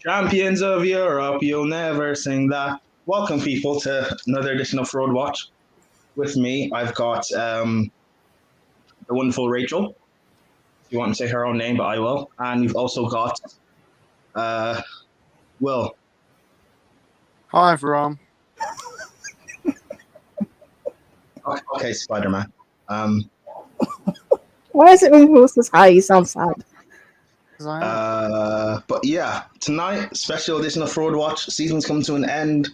Champions of Europe, you'll never sing that. Welcome, people, to another edition of Fraudwatch. With me, I've got the wonderful Rachel. If you want to say her own name, but I will. And we've also got uh, Will. Hi, everyone. Okay, Spider-Man. Why is it when Will says hi, you sound sad? But yeah, tonight, special edition of Fraudwatch. Season's come to an end.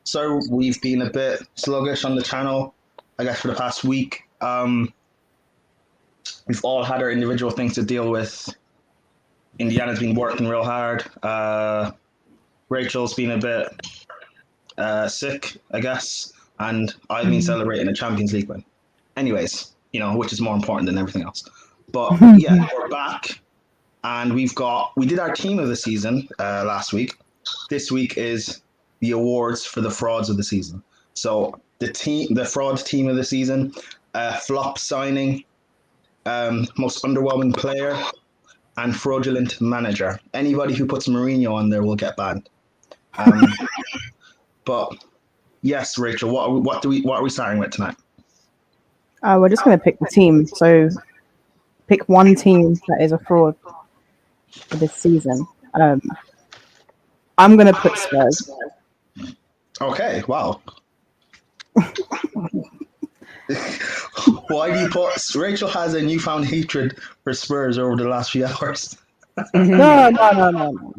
So we've been a bit sluggish on the channel, I guess, for the past week. We've all had our individual things to deal with. Indiana's been working real hard. Rachel's been a bit sick, I guess. And I've been celebrating a Champions League win. Anyways, which is more important than everything else. But yeah, we're back. And we did our team of the season last week. This week is the awards for the frauds of the season. So the fraud team of the season, flop signing, most underwhelming player, and fraudulent manager. Anybody who puts Mourinho on there will get banned. But yes, Rachel, what are we starting with tonight? We're just going to pick the team. So pick one team that is a fraud for this season. I'm going to put Spurs. Okay, wow. Why do you put... Rachel has a newfound hatred for Spurs over the last few hours. No.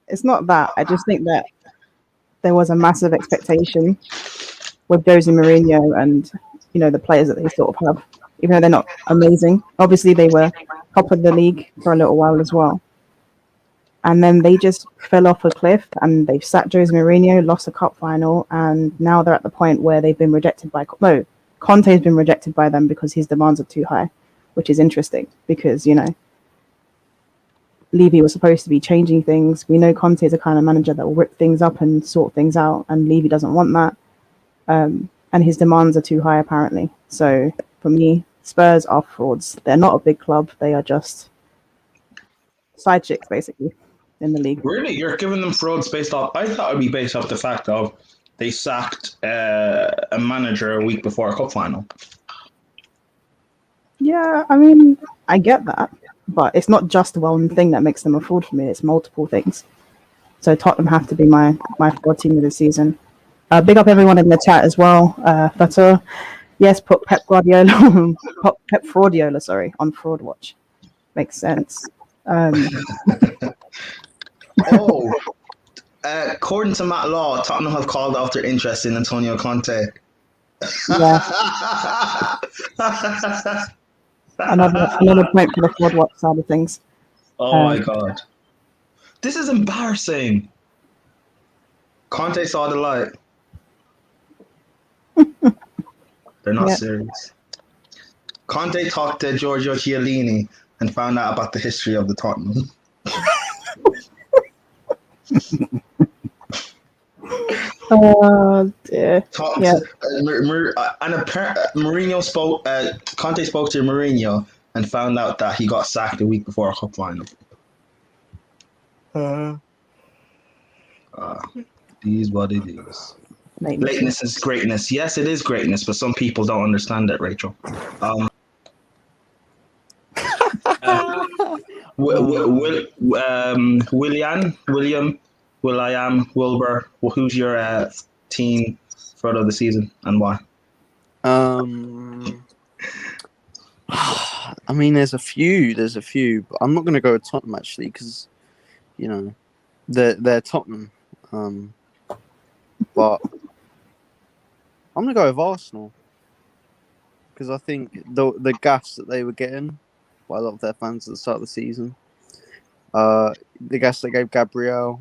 It's not that. I just think that there was a massive expectation with Jose Mourinho and, the players that they sort of have, even though they're not amazing. Obviously, they were top of the league for a little while as well. And then they just fell off a cliff and they've sacked Jose Mourinho, lost a cup final, and now they're at the point where they've been rejected by... No, Conte's been rejected by them because his demands are too high, which is interesting because, Levy was supposed to be changing things. We know Conte is a kind of manager that will rip things up and sort things out, and Levy doesn't want that. And his demands are too high, apparently. So, for me, Spurs are frauds. They're not a big club. They are just side chicks, basically, in the league. Really? You're giving them frauds based off... I thought it would be based off the fact of they sacked a manager a week before a cup final. Yeah, I mean, I get that. But it's not just one thing that makes them a fraud for me. It's multiple things. So Tottenham have to be my fraud team of the season. Big up everyone in the chat as well. But yes, put Pep Fraudiola, on Fraudwatch. Makes sense. According to Matt Law, Tottenham have called off their interest in Antonio Conte. Yeah. Another point for the Fraudwatch side of things. Oh my god. This is embarrassing. Conte saw the light. They're not serious. Conte talked to Giorgio Chiellini and found out about the history of the Tottenham. Oh dear. Mourinho spoke. Conte spoke to Mourinho and found out that he got sacked a week before a cup final. These what it is. Lateness is greatness. Yes, it is greatness, but some people don't understand it, Rachel. William, Wilbur, who's your team fraud of the season and why? I mean, there's a few, but I'm not going to go with Tottenham actually because, they're Tottenham. But I'm going to go with Arsenal because I think the gas that they were getting by a lot of their fans at the start of the season, the gas they gave Gabriel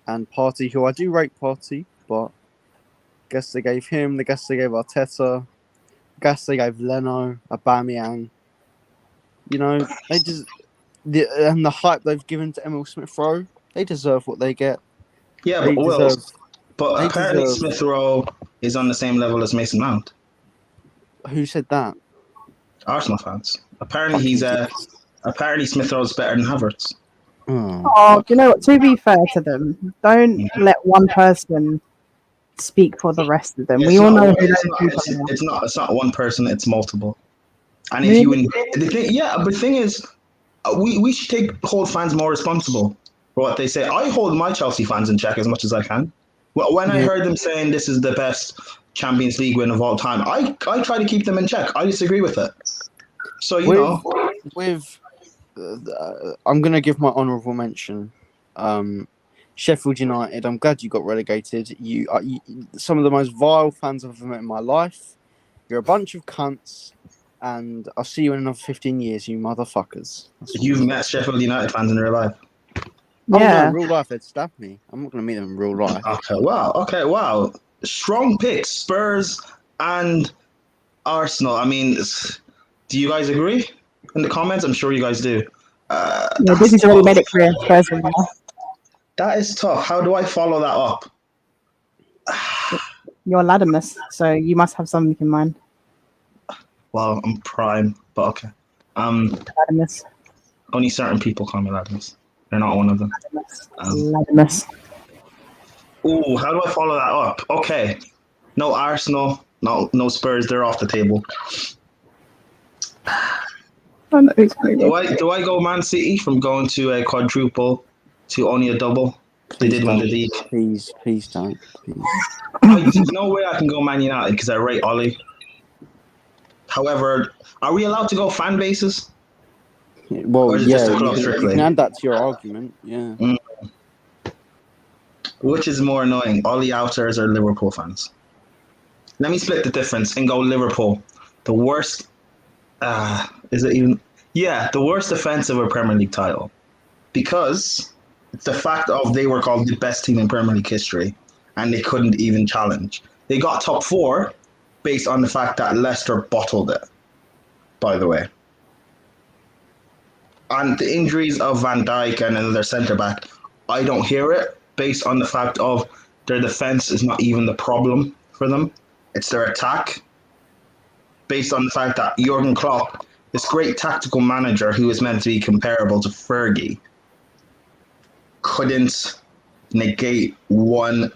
and Partey, who I do rate Partey, but guess they gave him, the gas they gave Arteta, gas they gave Leno, Aubameyang. They just and the hype they've given to Emil Smith Rowe, they deserve what they get. Yeah, but apparently Smith Rowe is on the same level as Mason Mount. Who said that? Arsenal fans. Apparently Smith Rowe's better than Havertz. Oh, do you know what? To be fair to them, don't let one person speak for the rest of them. We all know who those people are. It's not one person. It's multiple. And if Really? you but the thing is, we should hold fans more responsible for what they say. I hold my Chelsea fans in check as much as I can. Well, when I heard them saying this is the best Champions League win of all time, I try to keep them in check. I disagree with it. So I'm going to give my honourable mention. Sheffield United. I'm glad you got relegated. You some of the most vile fans I've ever met in my life. You're a bunch of cunts, and I'll see you in another 15 years, you motherfuckers. You've met Sheffield United fans in real life. Oh Yeah. no, in real life they'd stab me. I'm not going to meet them in real life. Okay, wow. Strong picks, Spurs and Arsenal. I mean, do you guys agree in the comments? I'm sure you guys do. Yeah, Disney's already made it clear. Spurs will win. That is tough. How do I follow that up? You're Latimus, so you must have something in mind. Well, I'm prime, but okay. Latimus. Only certain people call me Latimus. They're not one of them. Latimus. Ooh, how do I follow that up? Okay. No Arsenal, no Spurs, they're off the table. Do I go Man City from going to a quadruple to only a double? They did win the league. Please don't. Please. There's no way I can go Man United because I rate Ollie. However, are we allowed to go fan bases? Well, yeah, you can add that to your argument. Yeah. Which is more annoying, Ollie outers or Liverpool fans? Let me split the difference and go Liverpool. The worst. Is it even? Yeah, the worst defensive of Premier League title, because it's the fact of they were called the best team in Premier League history, and they couldn't even challenge. They got top 4 based on the fact that Leicester bottled it. By the way, and the injuries of Van Dijk and another centre back, I don't hear it based on the fact of their defense is not even the problem for them. It's their attack. Based on the fact that Jurgen Klopp, this great tactical manager who is meant to be comparable to Fergie, couldn't negate one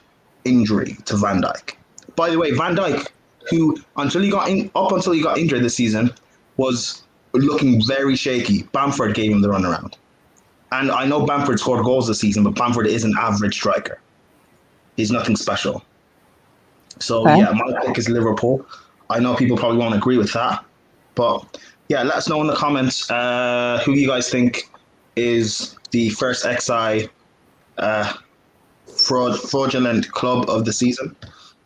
injury to Van Dijk. By the way, Van Dijk, who until he got injured this season, was looking very shaky. Bamford gave him the runaround. And I know Bamford scored goals this season, but Bamford is an average striker. He's nothing special. So, yeah, my pick is Liverpool. I know people probably won't agree with that. But, yeah, let us know in the comments who you guys think is the first XI fraudulent club of the season.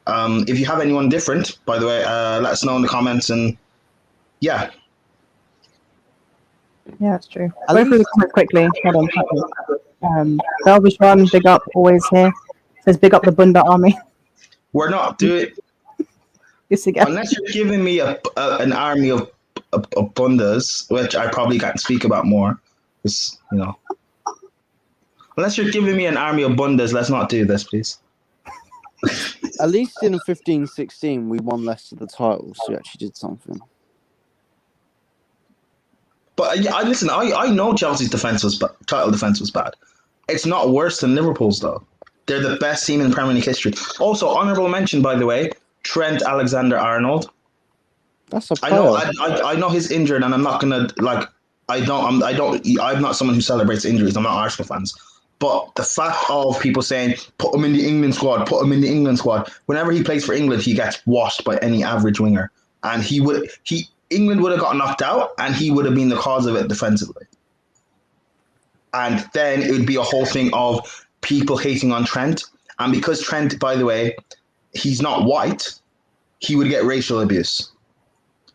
If you have anyone different, by the way, let us know in the comments. And, yeah. Yeah, that's true. I'll go through the comments quickly. Hold on. Selfish one, big up, always here. Says big up the Bunda army. We're not doing unless you're giving me an army of bundas, which I probably can't speak about more. Because, unless you're giving me an army of bundas, let's not do this, please. At least in 15-16, we won less of the titles, so we actually did something. But listen, I know Chelsea's title defense was bad. It's not worse than Liverpool's, though. They're the best team in Premier League history. Also, honourable mention, by the way, Trent Alexander-Arnold. That's a player. I know he's injured, and I'm not gonna I'm not someone who celebrates injuries. I'm not Arsenal fans, but the fact of people saying put him in the England squad, whenever he plays for England, he gets washed by any average winger, and England would have got knocked out, and he would have been the cause of it defensively. And then it would be a whole thing of people hating on Trent. And because Trent, by the way, he's not white, he would get racial abuse.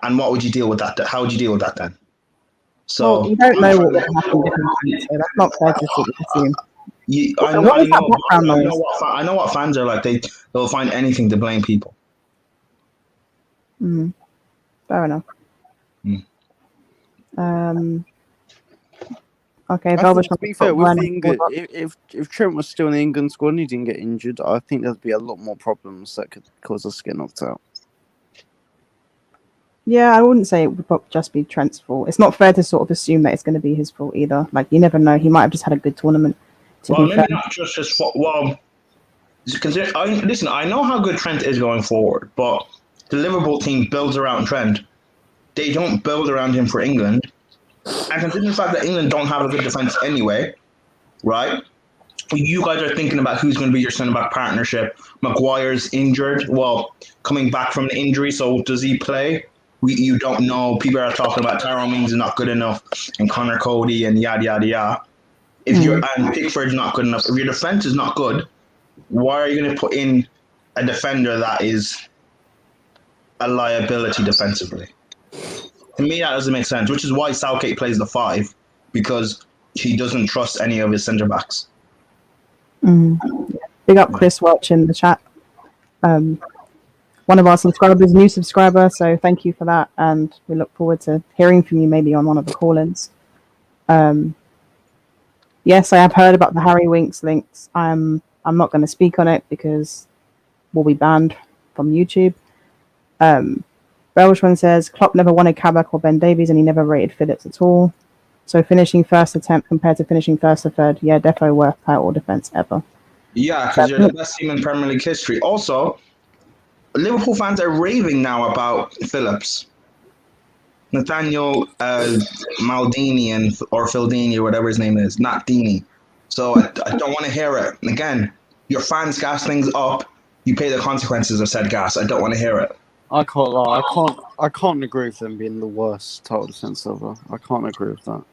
And what would you deal with that? How would you deal with that then? So well, you don't know what would happen differently, so that's not fair to assume. I know what fans are like. They'll find anything to blame people. Fair enough. Okay, to be fair, with England, if Trent was still in the England squad and he didn't get injured, I think there'd be a lot more problems that could cause us to get knocked out. Yeah, I wouldn't say it would just be Trent's fault. It's not fair to sort of assume that it's going to be his fault either. Like, you never know. He might have just had a good tournament, to Well, be fair. maybe not just his fault. Well, listen, I know how good Trent is going forward, but the Liverpool team builds around Trent. They don't build around him for England. And considering the fact that England don't have a good defence anyway, right? You guys are thinking about who's going to be your centre-back partnership. Maguire's injured. Well, coming back from the injury, so does he play? You don't know. People are talking about Tyrone Mings is not good enough, and Connor Cody, and yada yada yada. And Pickford's not good enough. If your defence is not good, why are you going to put in a defender that is a liability defensively? To me, that doesn't make sense. Which is why Southgate plays the 5, because he doesn't trust any of his centre backs. Big up Chris Welch in the chat. One of our subscribers, new subscriber, so thank you for that, and we look forward to hearing from you maybe on one of the call-ins. Yes, I have heard about the Harry Winks links. I'm not going to speak on it because we'll be banned from YouTube. Belshman says Klopp never wanted Kabak or Ben Davies, and he never rated Phillips at all. So finishing first attempt compared to finishing first or third, yeah, defo worst title defense ever. Yeah, because you're the best team in Premier League history. Also, Liverpool fans are raving now about Phillips. Nathaniel Maldini or Fildini or whatever his name is, not Dini. So I don't want to hear it. Again, your fans gas things up. You pay the consequences of said gas. I don't want to hear it. I can't lie. I can't agree with them being the worst title defense ever. I can't agree with that.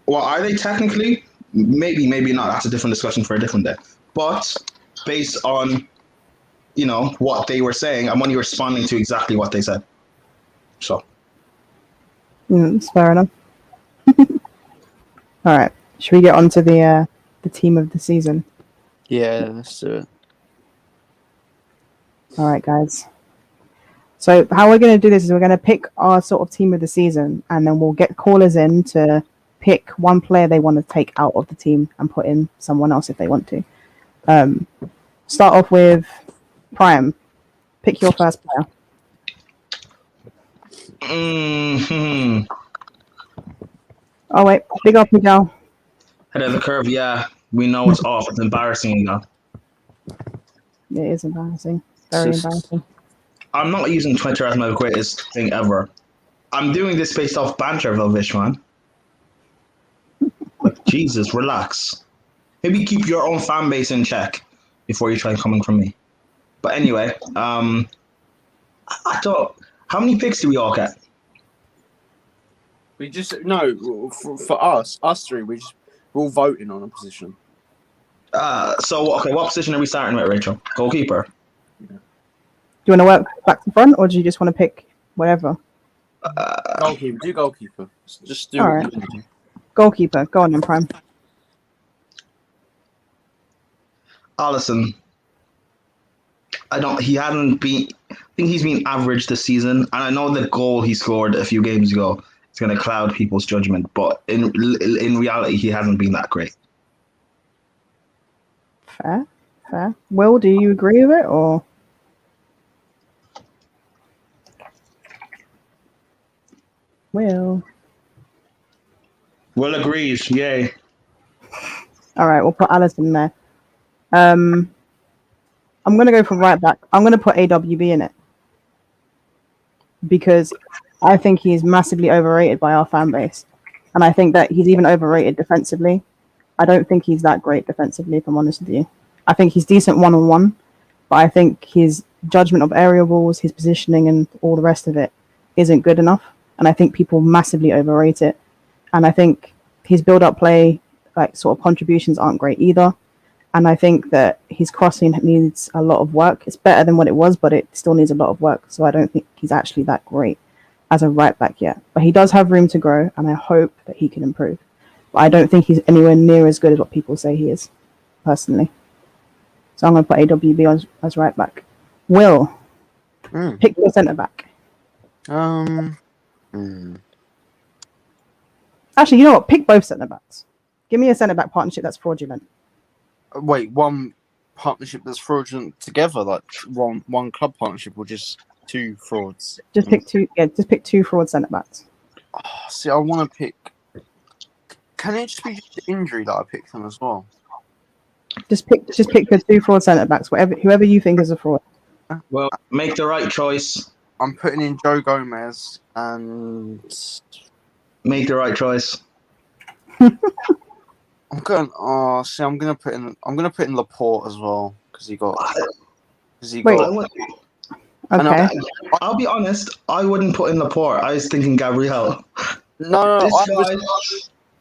Well, are they technically? Maybe, maybe not. That's a different discussion for a different day. But based on, what they were saying, I'm only responding to exactly what they said. So. That's fair enough. All right. Should we get on to the team of the season? Yeah, let's do it. All right, guys. So how we're going to do this is we're going to pick our sort of team of the season, and then we'll get callers in to pick one player they want to take out of the team and put in someone else if they want to. Start off with Prime. Pick your first player. Oh, wait. Big up, Miguel. Head of the curve, yeah. We know it's off. It's embarrassing, It is embarrassing. Very embarrassing. I'm not using Twitter as my greatest thing ever. I'm doing this based off banter, Vilvish, man. Jesus, relax. Maybe keep your own fan base in check before you try coming from me. But anyway, I thought, how many picks do we all get? We just for us three, we're all voting on a position. What position are we starting with, Rachel? Goalkeeper. Do you want to work back to front, or do you just want to pick whatever? Goalkeeper. Do goalkeeper. Just do all it. Right. Goalkeeper. Go on then, Prime. Alisson. He hasn't been. I think he's been average this season, and I know the goal he scored a few games ago is going to cloud people's judgment, but in reality, he hasn't been that great. Fair. Will, do you agree with it, or? Will agrees. Yay. All right, we'll put Alisson there. I'm going to go for right back. I'm going to put AWB in it because I think he's massively overrated by our fan base. And I think that he's even overrated defensively. I don't think he's that great defensively, if I'm honest with you. I think he's decent one-on-one, but I think his judgment of aerial balls, his positioning, and all the rest of it isn't good enough. And I think people massively overrate it. And I think his build-up play, sort of contributions aren't great either. And I think that his crossing needs a lot of work. It's better than what it was, but it still needs a lot of work. So I don't think he's actually that great as a right back yet. But he does have room to grow, and I hope that he can improve. But I don't think he's anywhere near as good as what people say he is, personally. So I'm going to put AWB as right back. Will, pick your centre back. Actually, you know what? Pick both centre backs. Give me a centre back partnership that's fraudulent. Wait, one partnership that's fraudulent together, like one club partnership, or just two frauds. Just pick two. Yeah, just pick two fraud centre backs. Oh, see, I want to pick. Can it just be just the injury that I picked them as well? Just pick the two fraud centre backs. Whoever you think is a fraud. Well, make the right choice. I'm putting in Joe Gomez and Make the right choice. I'm gonna put in Laporte as well because he got. Wait. Okay. I'll be honest. I wouldn't put in Laporte. I was thinking Gabriel. No,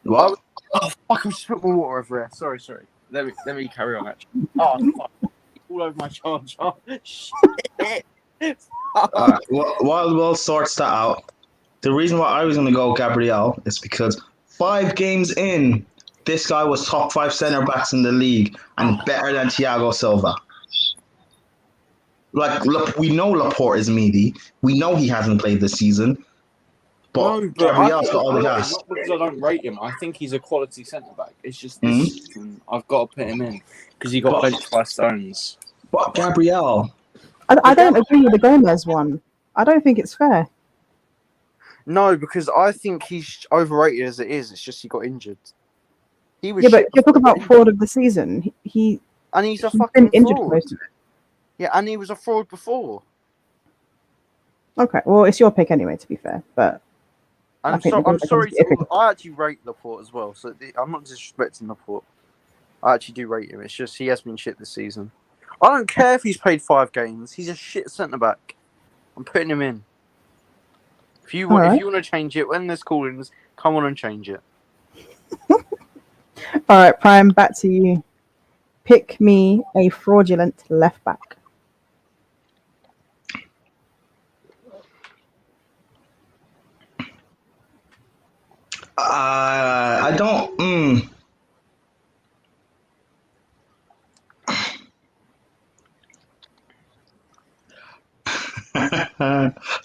What? Oh fuck! I just put my water over there. Sorry. Let me carry on. Actually. Oh fuck! All over my charger. Shit. While Will sorts that out, the reason why I was going to go Gabriel is because 5 games in, this guy was top 5 centre backs in the league and better than Thiago Silva. Like, look, we know Laporte is meaty. We know he hasn't played this season. But Gabriel's got all the gas. Not because I don't rate him. I think he's a quality centre back. It's just this season I've got to put him in because he got benched by Stones. But Gabriel. I don't agree with the Gomez one. I don't think it's fair. No, because I think he's overrated as it is. It's just he got injured. He was. Yeah, but you're talking about fraud of the season. He's a fucking been injured fraud. most of it. Yeah, and he was a fraud before. Okay, well, it's your pick anyway. To be fair, but I'm sorry. I actually rate Laporte as well, so I'm not disrespecting Laporte. I actually do rate him. It's just he has been shit this season. I don't care if he's played 5 games. He's a shit centre back. I'm putting him in. If you want to change it when there's call-ins, come on and change it. All right, Prime, back to you. Pick me a fraudulent left back. I don't.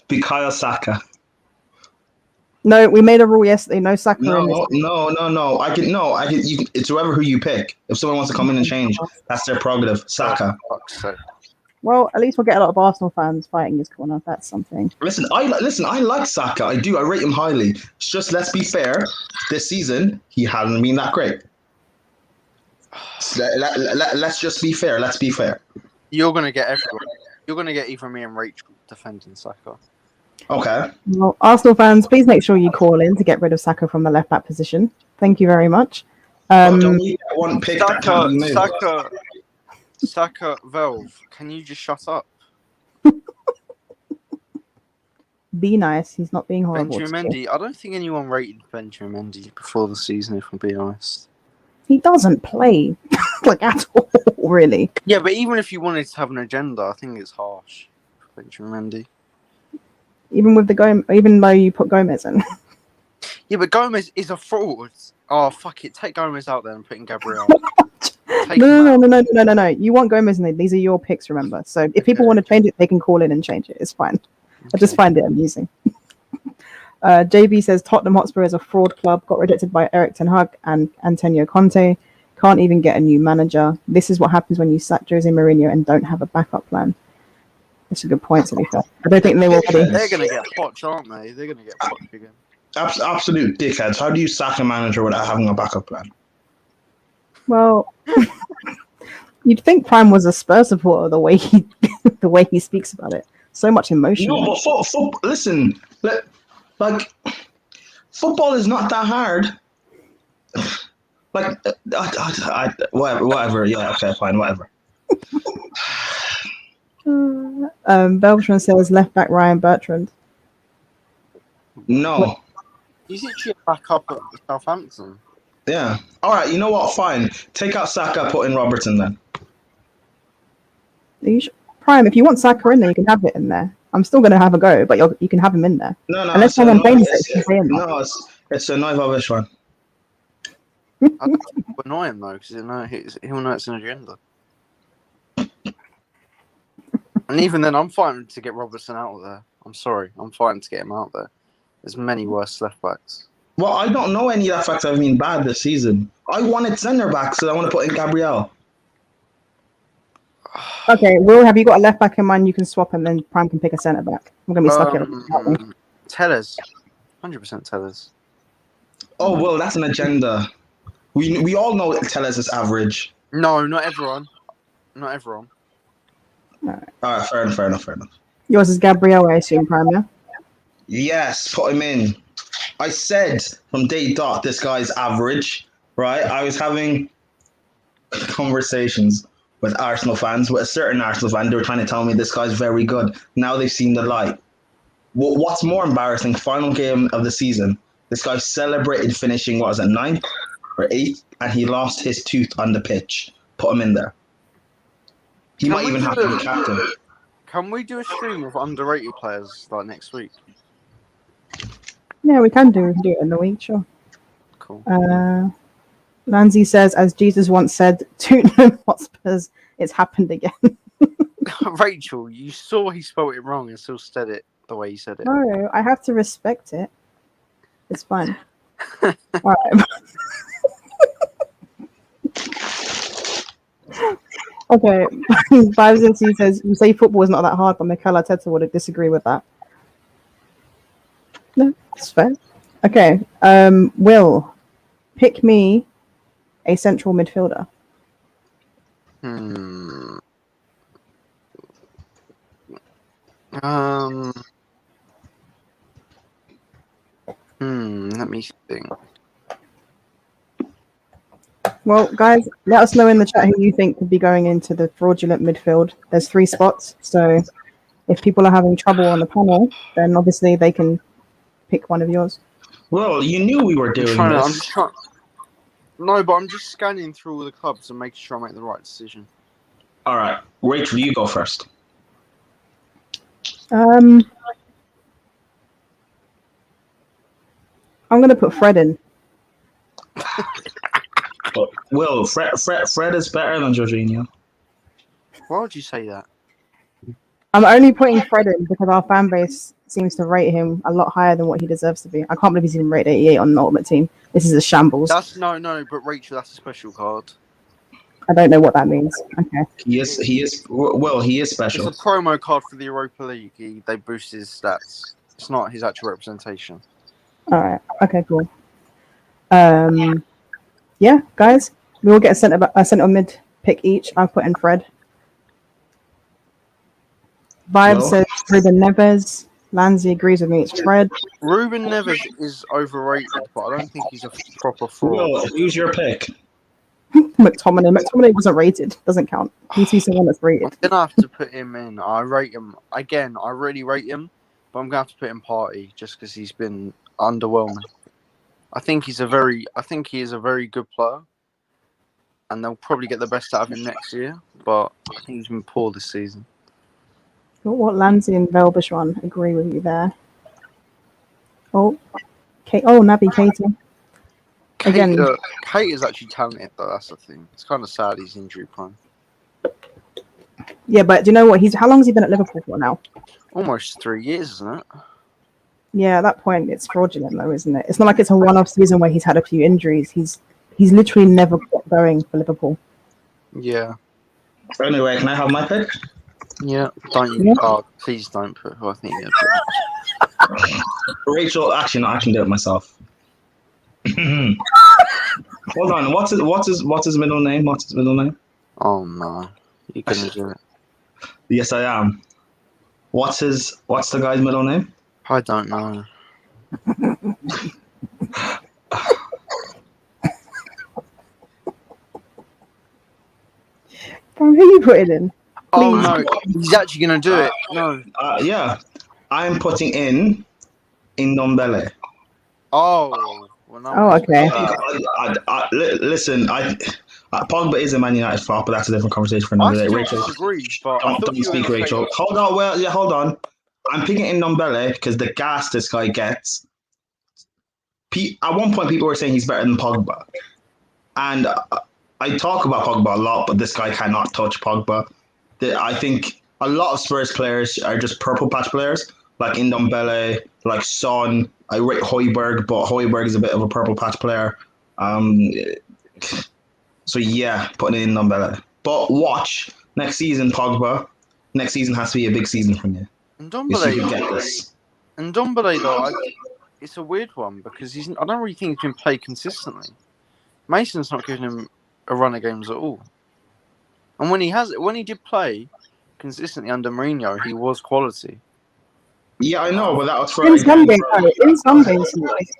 Bukayo Saka. No, we made a rule yesterday. No Saka. No. I can. It's whoever who you pick. If someone wants to come in and change, that's their prerogative. Saka. Well, at least we'll get a lot of Arsenal fans fighting his corner. That's something. Listen. I like Saka. I do. I rate him highly. It's just let's be fair. This season he hasn't been that great. Let's just be fair. Let's be fair. You're gonna get everyone. You're gonna get even me and Rachel defending Saka. Okay. Well, Arsenal fans, please make sure you call in to get rid of Saka from the left back position. Thank you very much. Don't we get one pick that can't be moved? Saka, Velve, can you just shut up? Be nice. He's not being horrible. Benjamin Mendy. I don't think anyone rated Benjamin Mendy before the season, if I'm being honest. He doesn't play like at all, really. Yeah, but even if you wanted to have an agenda, I think it's harsh for Benjamin Mendy. Even though you put Gomez in. Yeah, but Gomez is a fraud. Oh, fuck it. Take Gomez out there and put in Gabriel. No. You want Gomez in there. These are your picks, remember. So if people want to change it, they can call in and change it. It's fine. Okay. I just find it amusing. JB says Tottenham Hotspur is a fraud club. Got rejected by Eric Ten Hag and Antonio Conte. Can't even get a new manager. This is what happens when you sack Jose Mourinho and don't have a backup plan. That's a good point, to be fair. I don't think they will. They're going to get Poch, aren't they? They're going to get Poch again. Absolute dickheads. How do you sack a manager without having a backup plan? Well, you'd think Prime was a Spurs supporter the way he speaks about it. So much emotion. No, but listen, football is not that hard. Whatever. Yeah, okay, fine, whatever. Beltran says left back Ryan Bertrand. No. He's actually back up at Southampton. Yeah. All right. You know what? Fine. Take out Saka. Put in Robertson then. Prime. If you want Saka in there, you can have it in there. I'm still going to have a go, but you can have him in there. No. Unless someone blames it. No, it's a Noivovic one. I don't annoy him though, because he'll know it's an agenda. And even then, I'm fighting to get Robertson out of there. I'm sorry. I'm fighting to get him out there. There's many worse left backs. Well, I don't know any left backs that have been bad this season. I wanted centre backs, so I want to put in Gabriel. Okay, Will, have you got a left back in mind? You can swap, and then Prime can pick a centre back. We're gonna be stuck here. aren't we? Tellers. 100% Tellers. Oh, well, that's an agenda. We all know Tellez is average. No, not everyone. Not everyone. All right, fair enough. Yours is Gabriel, I assume, Prime, yeah? Yes, put him in. I said from day dot this guy's average, right? I was having conversations with Arsenal fans, with a certain Arsenal fan. They were trying to tell me this guy's very good. Now they've seen the light. What's more embarrassing, final game of the season, this guy celebrated finishing, what was it, 9th or 8th, and he lost his tooth on the pitch. Put him in there. He might even have to be captain. Can we do a stream of underrated players like next week? Yeah, we can do it in the week, sure. Cool. Lanzi says, as Jesus once said, Tottenham Hotspurs, it's happened again. Rachel, you saw he spelled it wrong and still said it the way he said it. No, I have to respect it. It's fine. All right. Okay. Vibes says, you say football is not that hard, but Mikel Arteta would disagree with that. No, that's fair. Okay. Will, pick me a central midfielder. Let me think. Well, guys, let us know in the chat who you think could be going into the fraudulent midfield. There's 3 spots, so if people are having trouble on the panel, then obviously they can pick one of yours. Well, you knew we were doing this. No, but I'm just scanning through all the clubs and making sure I make the right decision. All right, Rachel, you go first. I'm going to put Fred in. Will, Fred is better than Jorginho. Why would you say that? I'm only putting Fred in because our fan base seems to rate him a lot higher than what he deserves to be. I can't believe he's even rated 88 on the Ultimate Team. This is a shambles. No, but Rachel, that's a special card. I don't know what that means. Okay. He is special. It's a promo card for the Europa League. They boost his stats. It's not his actual representation. All right. Okay, cool. Yeah, guys, we will get a centre mid pick each. I'll put in Fred. Vibe says Ruben Neves. Lanzi agrees with me. It's Fred. Ruben Neves is overrated, but I don't think he's a proper fraud. Will, who's your pick? McTominay. McTominay wasn't rated. Doesn't count. He needs to be someone that's rated. I'm gonna have to put him in. I rate him again. I really rate him, but I'm gonna have to put him Party just because he's been underwhelming. I think he is a very good player, and they'll probably get the best out of him next year. But I think he's been poor this season. What Lanzi and Velbashwan agree with you there. Oh, Kate. Oh, Naby Keita. Again, Kate is actually talented, though. That's the thing. It's kind of sad he's injury prone. Yeah, but do you know what? How long has he been at Liverpool for now? Almost 3 years, isn't it? Yeah, at that point, it's fraudulent, though, isn't it? It's not like it's a one-off season where he's had a few injuries. He's literally never got going for Liverpool. Yeah. Anyway, can I have my pick? Yeah. Don't you? Yeah. Oh, please don't put who I think you're doing. Rachel, actually, no, I can do it myself. Hold on. What's his middle name? What's his middle name? Oh no, you're gonna do it. Yes, I am. What's the guy's middle name? I don't know. Who you put it in? Oh no, he's actually gonna do it. No. Yeah, I'm putting in Ndombele. Oh. Well, no, oh, okay. Listen, Pogba is a Man United flop, but that's a different conversation for another day. Rachel, don't speak, Rachel. Hold on. Well, yeah, hold on. I'm picking in Ndombele because the gas this guy gets. At one point, people were saying he's better than Pogba, and I talk about Pogba a lot, but this guy cannot touch Pogba. I think a lot of Spurs players are just purple patch players, like Ndombele, like Son. I rate Højbjerg, but Højbjerg is a bit of a purple patch player. So yeah, putting in Ndombele. But watch Next season, Pogba. Next season has to be a big season from you. And If you could Ndombele, get this. though, it's a weird one because I don't really think he's been played consistently. Mason's not giving him a run of games at all. And when he did play consistently under Mourinho, he was quality. Yeah, I know, but that was for In some games he was.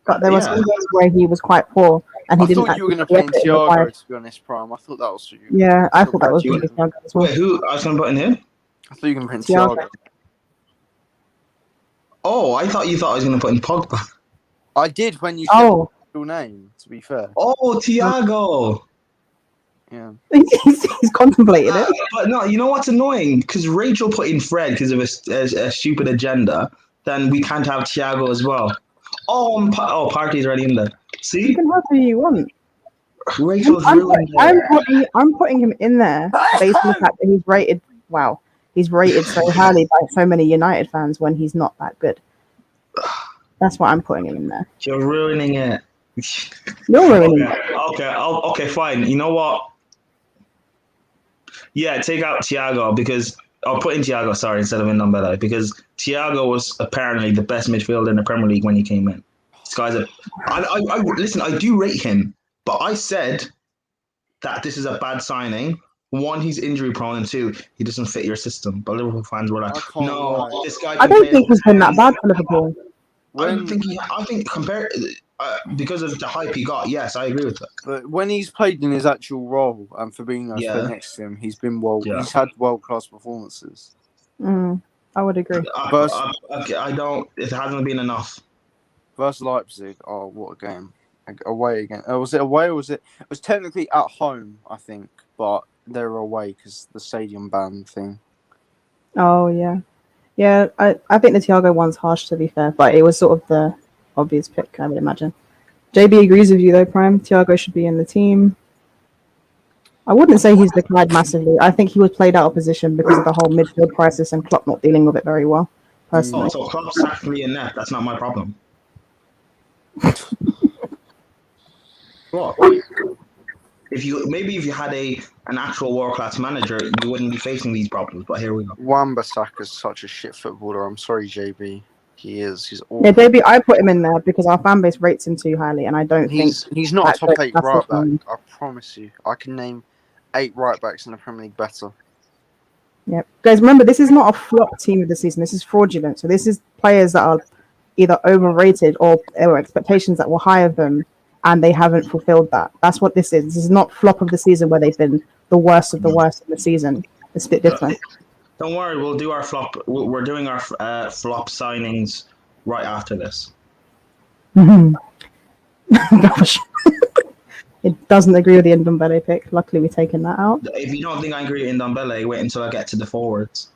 But there were some games where he was quite poor, and he didn't. I thought you were going to play in Thiago, to be honest, Prime. I thought that was for you. Yeah, I thought that was really Thiago as well. Wait, who? I was going to put in him? I thought you were going to put in Thiago. Oh, I thought I was going to put in Pogba. I did when you said his real name, to be fair. Oh, Thiago. Yeah. He's contemplating it. But no, you know what's annoying? Because Rachel put in Fred because of a stupid agenda, then we can't have Thiago as well. Partey's already in there. See? You can have who you want. Rachel's I'm putting him in there based on the fact that he's rated. Wow, he's rated so highly by so many United fans when he's not that good. That's why I'm putting him in there. You're ruining it. You're ruining it. Okay, fine. You know what? Yeah, take out Thiago because I'll put in Thiago, instead of Ndombele, because Thiago was apparently the best midfielder in the Premier League when he came in. This guy's listen, I do rate him, but I said that this is a bad signing. One, he's injury prone, and two, he doesn't fit your system. But Liverpool fans were like, "No, this guy." I don't think he's been that bad for Liverpool. I think compared because of the hype he got, yes, I agree with that. But when he's played in his actual role and Fabinho's played next to him, he's been he's had world-class performances. I would agree. I don't. It hasn't been enough. Versus Leipzig, oh, what a game! Away again. Was it away or was it? It was technically at home, I think, but they were away because the stadium ban thing. Oh yeah. I think the Thiago one's harsh, to be fair, but it was sort of the obvious pick, I would imagine. JB agrees with you though, Prime. Thiago should be in the team. I wouldn't say he's declined massively. I think he was played out of position because of the whole midfield crisis and Klopp not dealing with it very well, personally. So Klopp's actually in net. That's not my problem. What? If you had an actual world-class manager, you wouldn't be facing these problems. But here we go. Wan-Bissaka's such a shit footballer. I'm sorry, JB. He is. He's awful. Yeah, JB, I put him in there because our fan base rates him too highly, and I don't think he's not a top 8 right back. I promise you. I can name 8 right backs in the Premier League better. Yeah, guys, remember this is not a flop team of the season. This is fraudulent. So this is players that are either overrated or there were expectations that were higher of them, and they haven't fulfilled that. That's what this is. This is not flop of the season where they've been the worst of the worst of the season. It's a bit different. Don't worry, we'll do our flop. We're doing our flop signings right after this. Gosh. It doesn't agree with the Ndombele pick. Luckily, we've taken that out. If you don't think I agree with Ndombele, wait until I get to the forwards.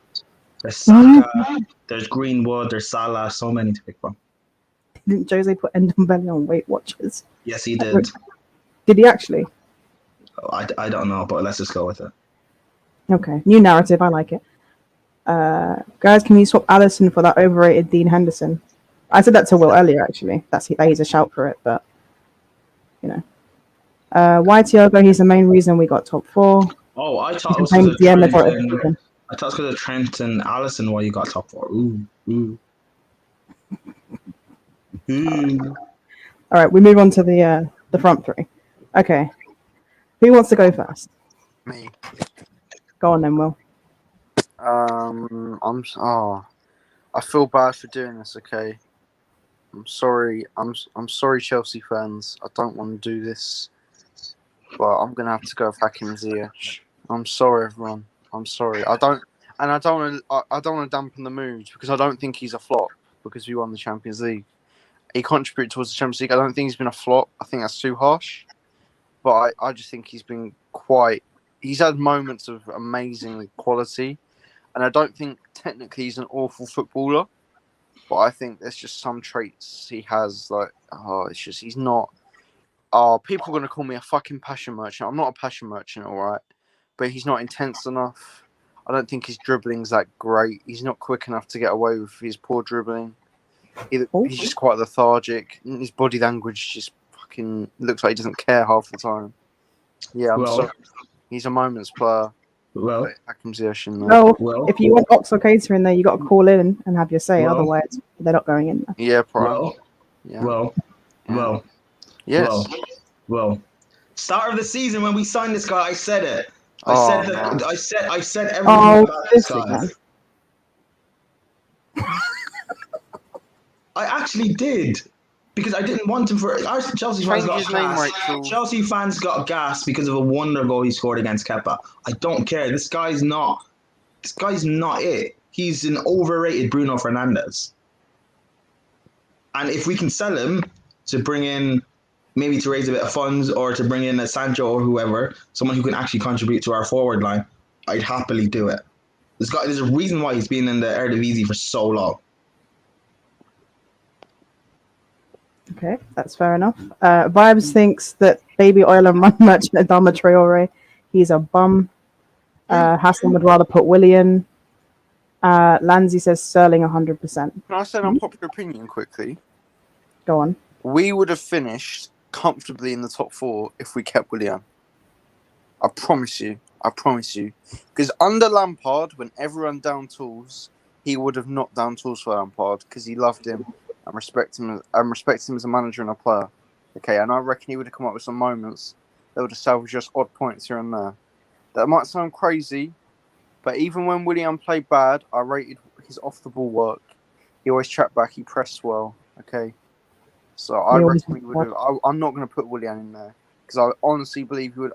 There's Saka, there's Greenwood, there's Salah, so many to pick from. Didn't Jose put Ndombele on Weight Watchers? Yes, he did. Did he actually? I don't know, but let's just go with it. Okay, new narrative. I like it. Guys, can you swap Allison for that overrated Dean Henderson? I said that to Will earlier, actually. He's a shout for it, but you know. Why Thiago? He's the main reason we got top 4. Oh, I thought it was because of Trent and Allison why you got top 4. Ooh. All right, we move on to the front 3. Okay, who wants to go first? Me. Go on then, Will. I feel bad for doing this. Okay, I'm sorry. I'm sorry, Chelsea fans. I don't want to do this, but I'm gonna have to go with Hakim Ziyech. I'm sorry, everyone. I'm sorry. I don't want to dampen the mood because I don't think he's a flop because we won the Champions League. He contributed towards the Champions League. I don't think he's been a flop. I think that's too harsh. But I just think he's been he's had moments of amazing quality. And I don't think technically he's an awful footballer. But I think there's just some traits he has. He's not. People are going to call me a fucking passion merchant. I'm not a passion merchant, all right? But he's not intense enough. I don't think his dribbling's that great. He's not quick enough to get away with his poor dribbling. He's just quite lethargic. His body language just fucking looks like he doesn't care half the time. Yeah, I'm sorry. He's a moments player. Well, Hakim Ziyech in there. No, well, if you want Ox or Cater in there, you got to call in and have your say. Well. Otherwise, they're not going in there. Yeah, Prime. well, Yeah. well, Yeah. well, Yes. well. Start of the season when we signed this guy, I said it. I Oh, said that. no. I said everything Oh, about this this guy. again. I actually did. Because I didn't want him for Chelsea fans Change got his name, gas. Rachel. Chelsea fans got gas because of a wonder goal he scored against Kepa. I don't care. This guy's not it. He's an overrated Bruno Fernandes. And if we can sell him to bring in, maybe to raise a bit of funds or to bring in a Sancho or whoever, someone who can actually contribute to our forward line, I'd happily do it. There's a reason why he's been in the Eredivisie for so long. Okay, that's fair enough. Vibes thinks that Baby Oil and Run Merchant Adama Traore, he's a bum. Hassan would rather put Willian. Lanzi says Sterling 100%. Can I say an unpopular opinion quickly? Go on. We would have finished comfortably in the top 4 if we kept Willian. I promise you. Because under Lampard, when everyone down tools, he would have knocked down tools for Lampard because he loved him and respected him as a manager and a player. Okay, and I reckon he would have come up with some moments that would have salvaged us odd points here and there. That might sound crazy, but even when Willian played bad, I rated his off-the-ball work. He always tracked back, he pressed well, okay? So I reckon we would have... I'm not going to put Willian in there because I honestly believe he would...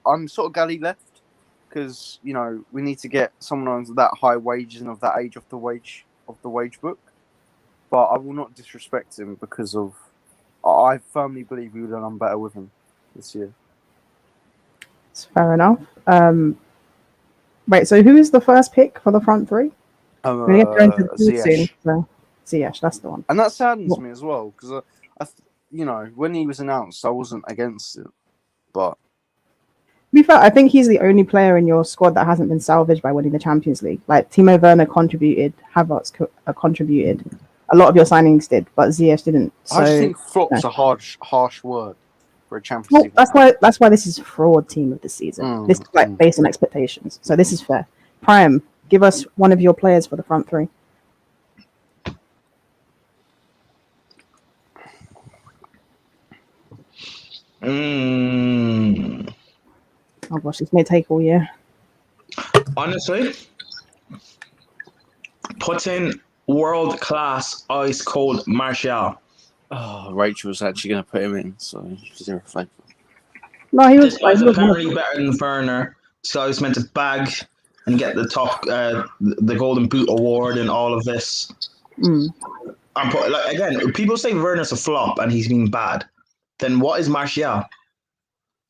I'm sort of galley left because, you know, we need to get someone on that high wages and of that age of the wage book. But I will not disrespect him because of... I firmly believe we would have done better with him this year. It's fair enough. Right, so who is the first pick for the front three? We have to go into the Ziyech. soon. So Ziyech, that's the one. And that saddens me as well because, you know, when he was announced, I wasn't against it. But... To be fair, I think he's the only player in your squad that hasn't been salvaged by winning the Champions League. Like, Timo Werner contributed, Havertz contributed. A lot of your signings did, but Ziyech didn't. So, I just think flop's a harsh word for a Champions well, League. that's why this is fraud team of the season. This is like based on expectations. So this is fair. Prime, give us one of your players for the front three. Oh gosh, this may take all year. Honestly, put in world-class ice-cold Martial. Oh, Rachel was actually going to put him in, so she's irreflective. No, he was. This guy's apparently better than Werner. This guy was meant to bag and get the top, the Golden Boot award and all of this. Again, people say Werner's a flop and he's been bad. Then what is Martial?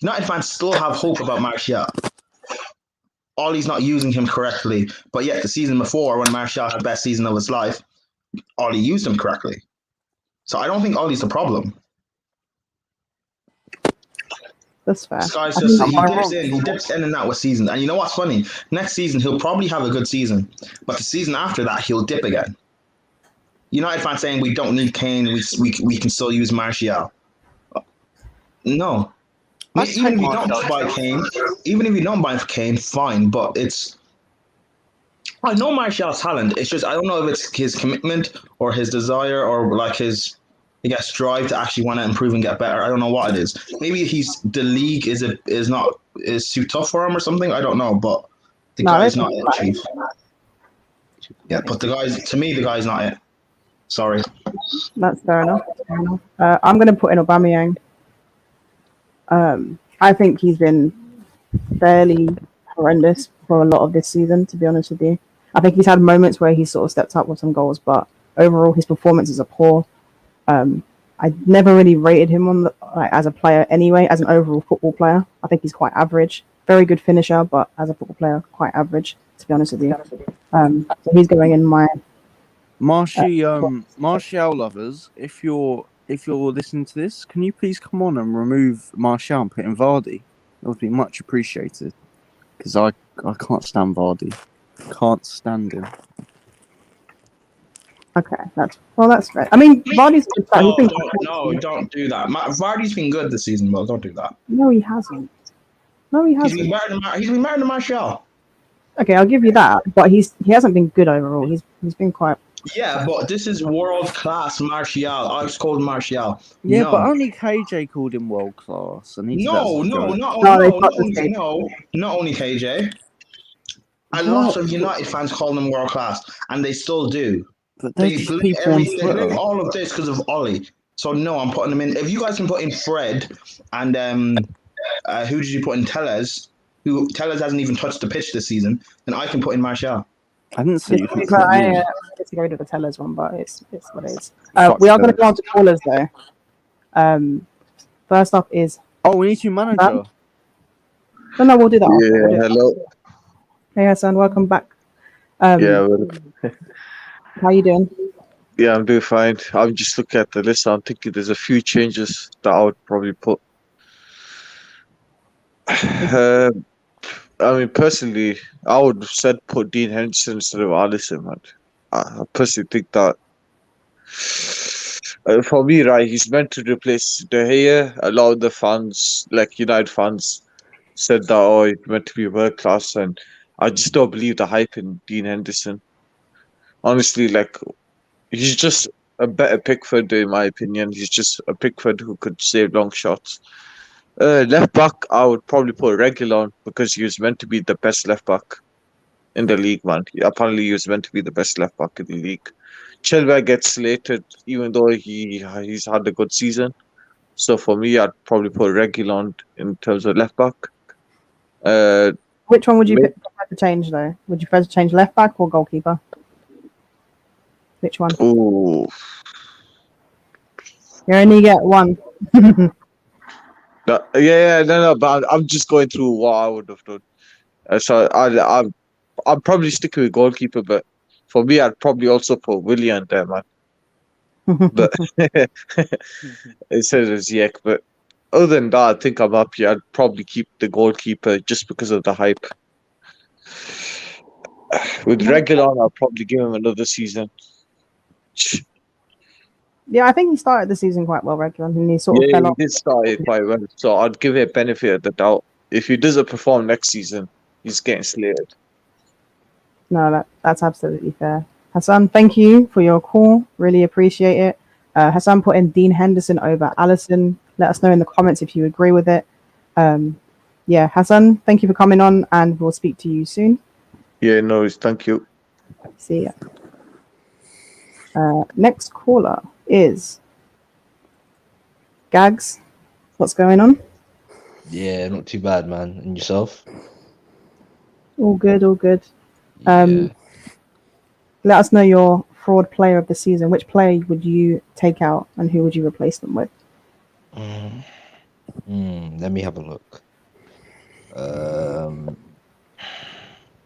United fans still have hope about Martial. Ollie's not using him correctly, but yet the season before, when Martial had the best season of his life, Ollie used him correctly. So I don't think Ollie's the problem. That's fair. This guy's just he dips in and out with seasons. And you know what's funny? Next season he'll probably have a good season, but the season after that he'll dip again. United fans saying we don't need Kane, we can still use Martial. No. Even if you don't buy Kane, fine. But I know Martial's talent. It's just I don't know if it's his commitment or his desire or like his drive to actually want to improve and get better. I don't know what it is. Maybe the league is too tough for him or something. I don't know, but the guy's not it, Chief. Yeah, but the guy's not it. Sorry. That's fair enough. I'm going to put in Aubameyang. I think he's been fairly horrendous for a lot of this season, to be honest with you. I think he's had moments where he's sort of stepped up with some goals, but overall his performances are poor. I never really rated him as a player anyway, as an overall football player. I think he's quite average. Very good finisher, but as a football player, quite average, to be honest with you. So he's going in my... Martial lovers, if you're listening to this, can you please come on and remove Martial and put in Vardy? That would be much appreciated. Because I can't stand Vardy. Can't stand him. Okay, that's fair. I mean, Vardy's good. Don't do that. Vardy's been good this season, but don't do that. No, he hasn't. He's been better than Martial. Okay, I'll give you that. But he hasn't been good overall. He's been quite. Yeah, but this is world class Martial. I was called Martial. Yeah, but No. only KJ called him world class, and he did that as No, a no, joke. No, they fucked this game. not only KJ. A lot No, of United fans call them world class, and they still do. but they're just people on They Twitter. blame all of this because of Ollie. So no, I'm putting them in. If you guys can put in Fred and who did you put in Tellez? Who Tellez hasn't even touched the pitch this season, then I can put in Martial. I didn't say you could put I me. disagree with the Tellers one, but it's what it is. Fuck We are going to that. go on to callers though. First up is Oh, we need to manager. no, we'll do that. After. We'll do Yeah, that. hello. Hey Hassan, welcome back. Yeah, well, How you doing? yeah, I'm doing fine. I'm just looking at the list. I'm thinking there's a few changes that I would probably put. I mean, personally, I would have said put Dean Henderson instead of Alisson, man. I personally think that for me, right, he's meant to replace De Gea. A lot of the fans, like United fans, said that, oh, he's meant to be world class, and I just don't believe the hype in Dean Henderson. Honestly, like, he's just a better Pickford, in my opinion. He's just a Pickford who could save long shots. Left back, I would probably put Reguilon because he was meant to be the best left back in the league, man. Apparently, he was meant to be the best left back in the league. Chilwell gets slated, even though he's had a good season. So for me, I'd probably put Reguilon in terms of left back. Which one would you Mid- prefer to change though? Would you prefer to change left back or goalkeeper? Which one? Ooh, You only get one. no, but I'm just going through what I would have done. So I'm probably sticking with goalkeeper, but for me, I'd probably also put Willian there, man. But instead of Ziyech. But other than that, I think I'm happy. I'd probably keep the goalkeeper just because of the hype. With Reguilon, I'll probably give him another season. Yeah, I think he started the season quite well, regular, and he sort of Yeah, fell he off. did start it quite well. So I'd give it benefit of the doubt. If he doesn't perform next season, he's getting slated. No, that's absolutely fair. Hassan, thank you for your call. Really appreciate it. Hassan put in Dean Henderson over Allison. Let us know in the comments if you agree with it. Yeah, Hassan, thank you for coming on, and we'll speak to you soon. Yeah, no, thank you. See ya. Next caller is Gags. What's going on? Yeah, not too bad, man. And yourself? All good, all good. Yeah. Let us know your fraud player of the season. Which player would you take out, and who would you replace them with? Let me have a look.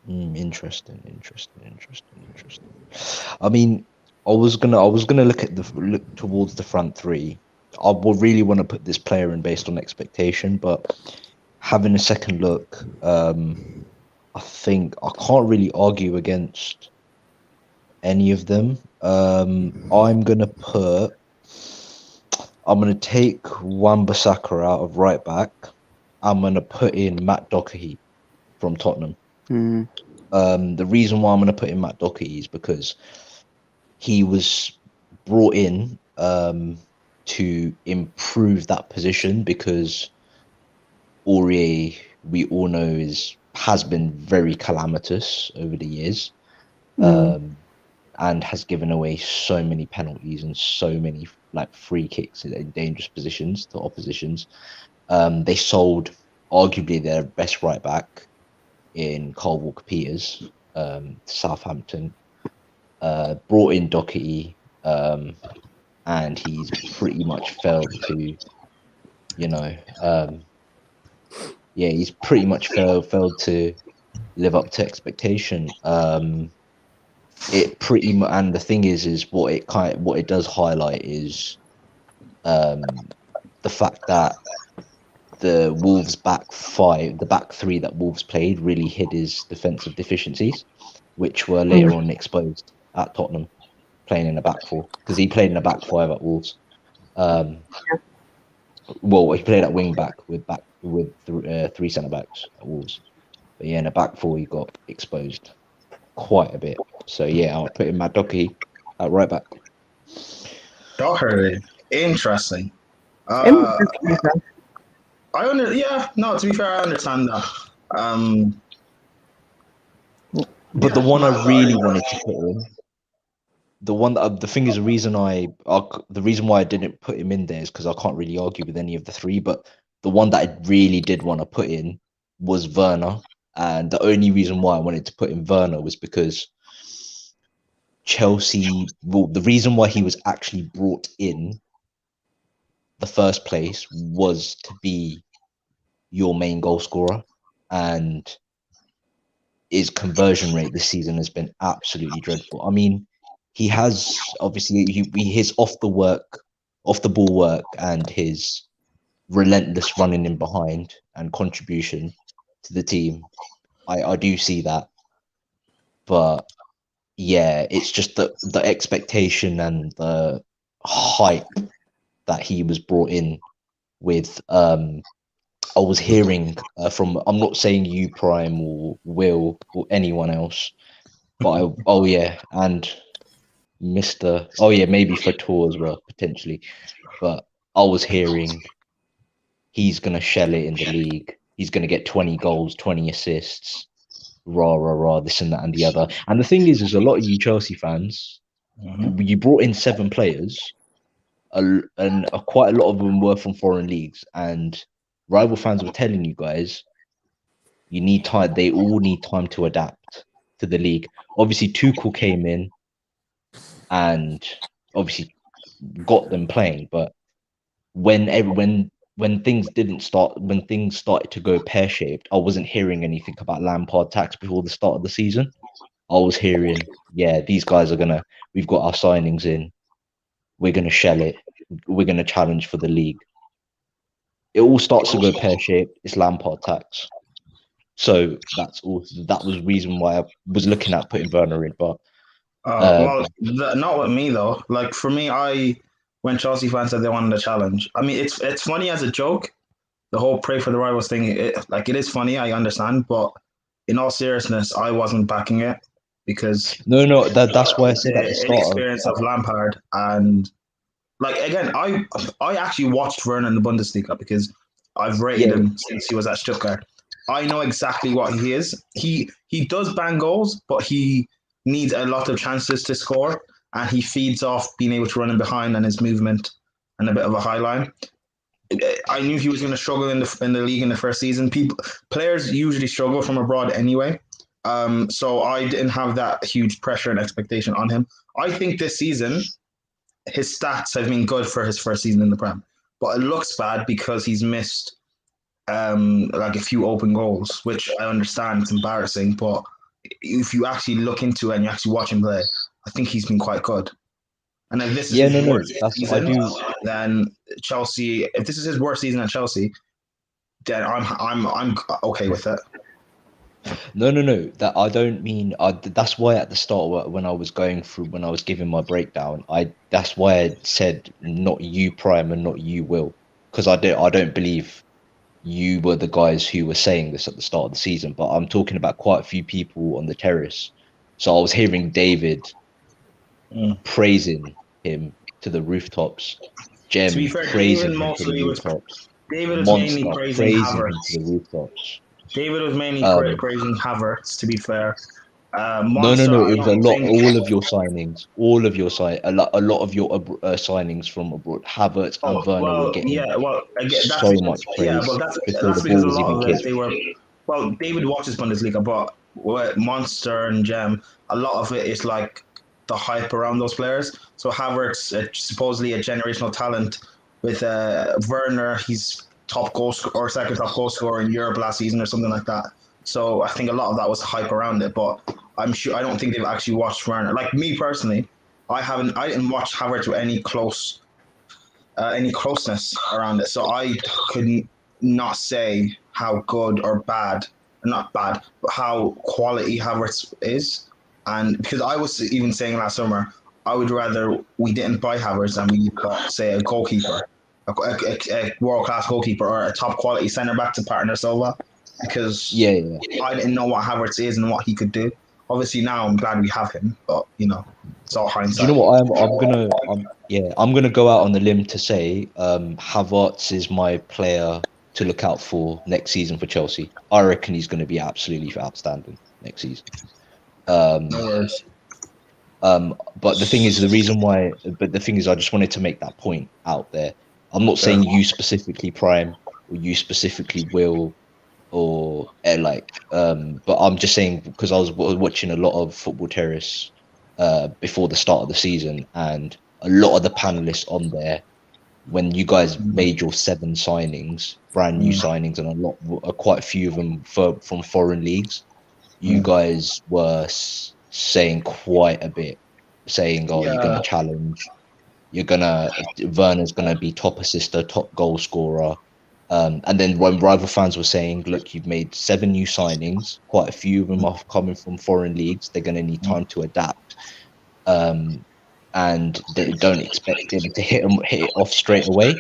Interesting. I mean, I was gonna look towards the front three. I would really want to put this player in based on expectation, but having a second look, I think I can't really argue against any of them. I'm gonna take Wan-Bissaka out of right back. I'm gonna put in Matt Doherty from Tottenham. The reason why I'm gonna put in Matt Doherty is because he was brought in to improve that position, because Aurier, we all know, has been very calamitous over the years, and has given away so many penalties and so many free kicks in dangerous positions to oppositions. They sold arguably their best right back in Kyle Walker-Peters to Southampton, brought in Doherty, and he's pretty much failed to, he's pretty much failed to live up to expectation. It pretty much, and the thing is what it does highlight is the fact that the Wolves back three that Wolves played really hid his defensive deficiencies, which were later on exposed at Tottenham, playing in a back four, because he played in a back five at Wolves. Well, he played at wing back with three centre backs at Wolves. But yeah, in the back four, he got exposed quite a bit. So yeah, I'll put in Matt Doherty at right back. Doherty, interesting. Interesting. No, to be fair, I understand that. But the Yeah, one I Matt really Doherty. wanted to put in, the thing is, the reason why I didn't put him in there is because I can't really argue with any of the three. But the one that I really did want to put in was Werner, and the only reason why I wanted to put in Werner was because Chelsea. Well, the reason why he was actually brought in the first place was to be your main goal scorer, and his conversion rate this season has been absolutely dreadful. I mean, he has obviously his off the ball work, and his relentless running in behind and contribution to the team. I do see that, but yeah, it's just the expectation and the hype that he was brought in with. I was hearing from, I'm not saying you Prime or Will or anyone else, but and maybe Fator as well potentially. But I was hearing he's gonna shell it in the league. He's gonna get 20 goals, 20 assists, this and that and the other. And the thing is a lot of you Chelsea fans, you brought in 7 players, and quite a lot of them were from foreign leagues, and rival fans were telling you guys you need time. They all need time to adapt to the league. Obviously, Tuchel came in and obviously got them playing, but when things started to go pear shaped, I wasn't hearing anything about Lampard tax before the start of the season. I was hearing, yeah, these guys we've got our signings in, we're gonna shell it, we're gonna challenge for the league. It all starts to go pear shaped. It's Lampard tax. So that was reason why I was looking at putting Werner in, but Not with me though. Like for me, when Chelsea fans said they wanted a challenge, I mean, it's funny as a joke. The whole pray for the rivals thing, it is funny. I understand, but in all seriousness, I wasn't backing it because no, that's why I said at the the start inexperience of Lampard and like again, I actually watched Werner in the Bundesliga because I've rated him since he was at Stuttgart. I know exactly what he is. He does bang goals, but he needs a lot of chances to score, and he feeds off being able to run in behind and his movement and a bit of a high line. I knew he was going to struggle in the league in the first season. Players usually struggle from abroad anyway, so I didn't have that huge pressure and expectation on him. I think this season his stats have been good for his first season in the Prem, but it looks bad because he's missed like a few open goals, which I understand it's embarrassing. But if you actually look into it and you actually watch him play, I think he's been quite good. And if this is his worst season, then Chelsea. If this is his worst season at Chelsea, then I'm okay with it. No. That I don't mean. That's why at the start, when I was giving my breakdown, that's why I said not you Prime and not you Will, because I don't believe you were the guys who were saying this at the start of the season. But I'm talking about quite a few people on the terrace. So I was hearing David praising him to the rooftops. Jem to be fair, praising him to the rooftops. David was Monster mainly praising praising him Havertz. to the rooftops. David was mainly praising Havertz, to be fair. No. Monster, It I was a don't lot. think. All of your signings, a lot of your signings from abroad. Havertz and Werner were getting Again, so much praise that's before the because ball a was lot even of it kicked. they were. Well, David watches Bundesliga, but with Monster and Gem, a lot of it is like the hype around those players. So Havertz, supposedly a generational talent, with Werner, he's top goal or second top goal scorer in Europe last season or something like that. So I think a lot of that was hype around it, but I'm sure I don't think they've actually watched Werner. Like me personally, I didn't watch Havertz with any closeness around it, so I could not say how good or bad, not bad, but how quality Havertz is. And because I was even saying last summer, I would rather we didn't buy Havertz and we got, say, a goalkeeper, a world class goalkeeper, or a top quality centre back to partner Silva. because Yeah. I didn't know what Havertz is and what he could do. Obviously, now I'm glad we have him, but it's all Do hindsight. you know what I'm gonna go out on the limb to say Havertz is my player to look out for next season for Chelsea. I reckon he's going to be absolutely outstanding next season. No worries. But the thing is, I just wanted to make that point out there. I'm not saying you specifically, Prime, or you specifically Will, or but I'm just saying because I was watching a lot of Football Terrace before the start of the season, and a lot of the panelists on there, when you guys made your 7 signings, brand new signings, and quite a few of them from foreign leagues, you guys were saying quite a bit, saying, "Oh, you're gonna challenge. Werner's gonna be top assister, top goal scorer." And then when rival fans were saying, "Look, you've made 7 new signings. Quite a few of them are coming from foreign leagues. They're going to need time to adapt, and they don't expect them to hit it off straight away."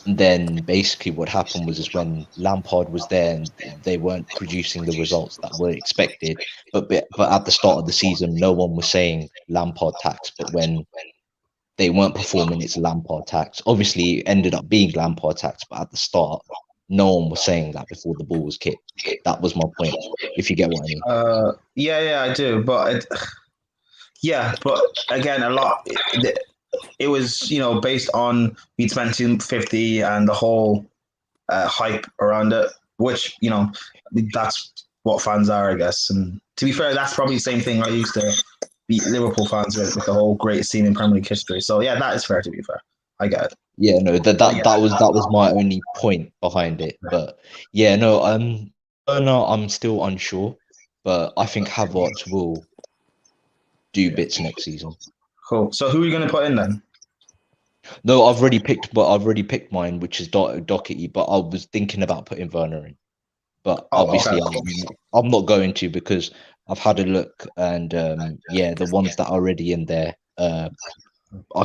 And then basically what happened was when Lampard was there and they weren't producing the results that were expected. But at the start of the season, no one was saying Lampard tax. But when they weren't performing, it's Lampard tax. Obviously, it ended up being Lampard tax, but at the start, no one was saying that before the ball was kicked. That was my point, if you get what I mean. Yeah, I do. But but again, a lot. It was based on we'd spent 250 and the whole hype around it, which that's what fans are, I guess. And to be fair, that's probably the same thing I used to beat Liverpool fans with the whole great scene in Premier League history. So yeah, that is fair. To be fair, I get it. Yeah, no, that was my only point behind it. But yeah, no, I'm still unsure, but I think Havertz will do bits next season. Cool. So who are you going to put in then? No, I've already picked mine, which is Doherty. But I was thinking about putting Werner in, but obviously I'm not going to because I've had a look, and the ones that are already in there, I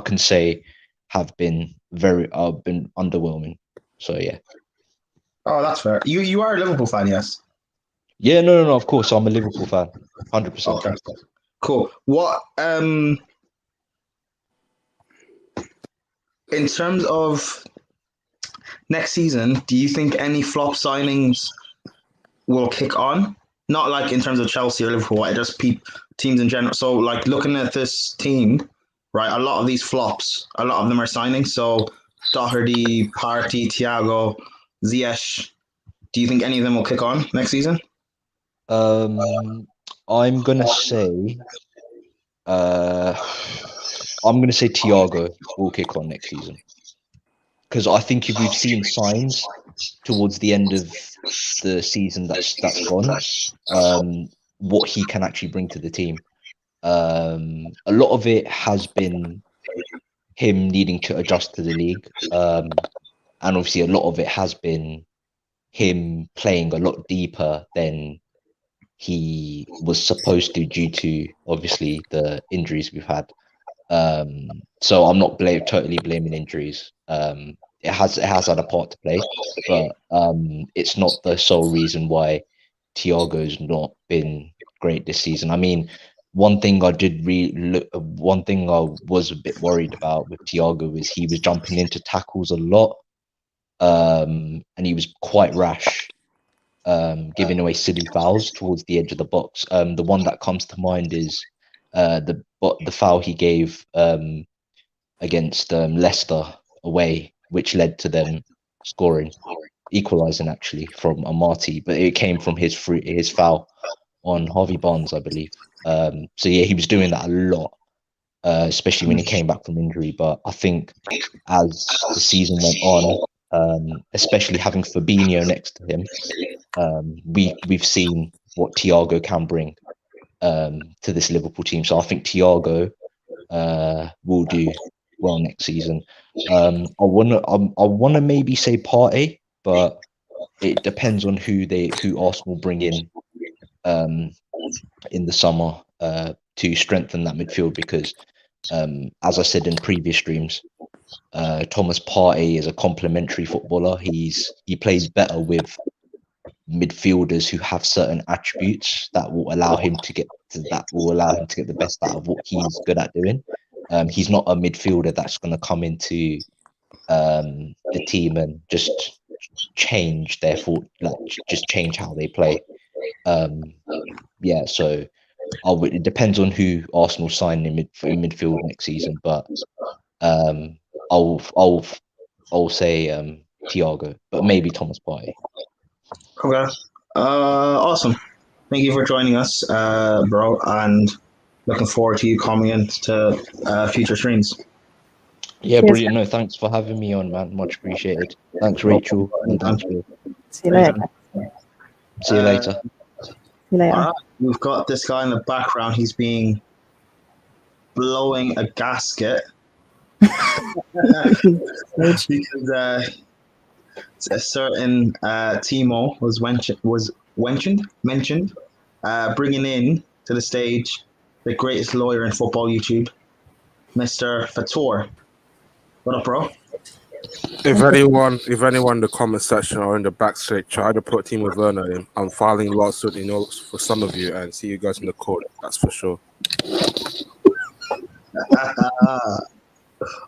can say have been underwhelming. So yeah. Oh, that's fair. You are a Liverpool fan, yes? Yeah, no. Of course, I'm a Liverpool fan, 100%. Okay, cool. What in terms of next season, do you think any flop signings will kick on? Not like in terms of Chelsea or Liverpool, just teams in general. So, like looking at this team, right? A lot of these flops, a lot of them are signing. So, Doherty, Partey, Thiago, Ziyech. Do you think any of them will kick on next season? I'm gonna say, Thiago will kick on next season because I think if we've seen signs towards the end of the season that's gone, what he can actually bring to the team. A lot of it has been him needing to adjust to the league, and obviously a lot of it has been him playing a lot deeper than he was supposed to due to obviously the injuries we've had. So I'm not totally blaming injuries. It has had a part to play, but it's not the sole reason why Thiago's not been great this season. I mean, one thing I was a bit worried about with Thiago is he was jumping into tackles a lot, and he was quite rash, giving away silly fouls towards the edge of the box. The one that comes to mind is the foul he gave against Leicester away, which led to them equalising actually from Amati, but it came from his foul on Harvey Barnes, I believe. So yeah, he was doing that a lot, especially when he came back from injury. But I think as the season went on, especially having Fabinho next to him, we've seen what Thiago can bring to this Liverpool team. So I think Thiago will do well next season. I wanna maybe say Partey, but it depends on who Arsenal bring in the summer to strengthen that midfield because as I said in previous streams, Thomas Partey is a complementary footballer. He plays better with midfielders who have certain attributes that will allow him to get the best out of what he's good at doing. He's not a midfielder that's going to come into the team and just change their just change how they play. So it depends on who Arsenal sign in midfield next season, but I'll say Thiago, but maybe Thomas Partey. Okay. Awesome. Thank you for joining us, bro, and looking forward to you coming into future streams. Yeah, brilliant. No, thanks for having me on, man. Much appreciated. Thanks, Rachel, and thanks, Phil. See you later. See you later. See you later. All right. We've got this guy in the background. He's blowing a gasket because a certain Timo was mentioned, bringing in to the stage the greatest lawyer in football YouTube, Mr. Fator. What up, bro? If anyone in the comment section or in the backstage try to put Timo Werner in, I'm filing lawsuit, for some of you, and see you guys in the court. That's for sure.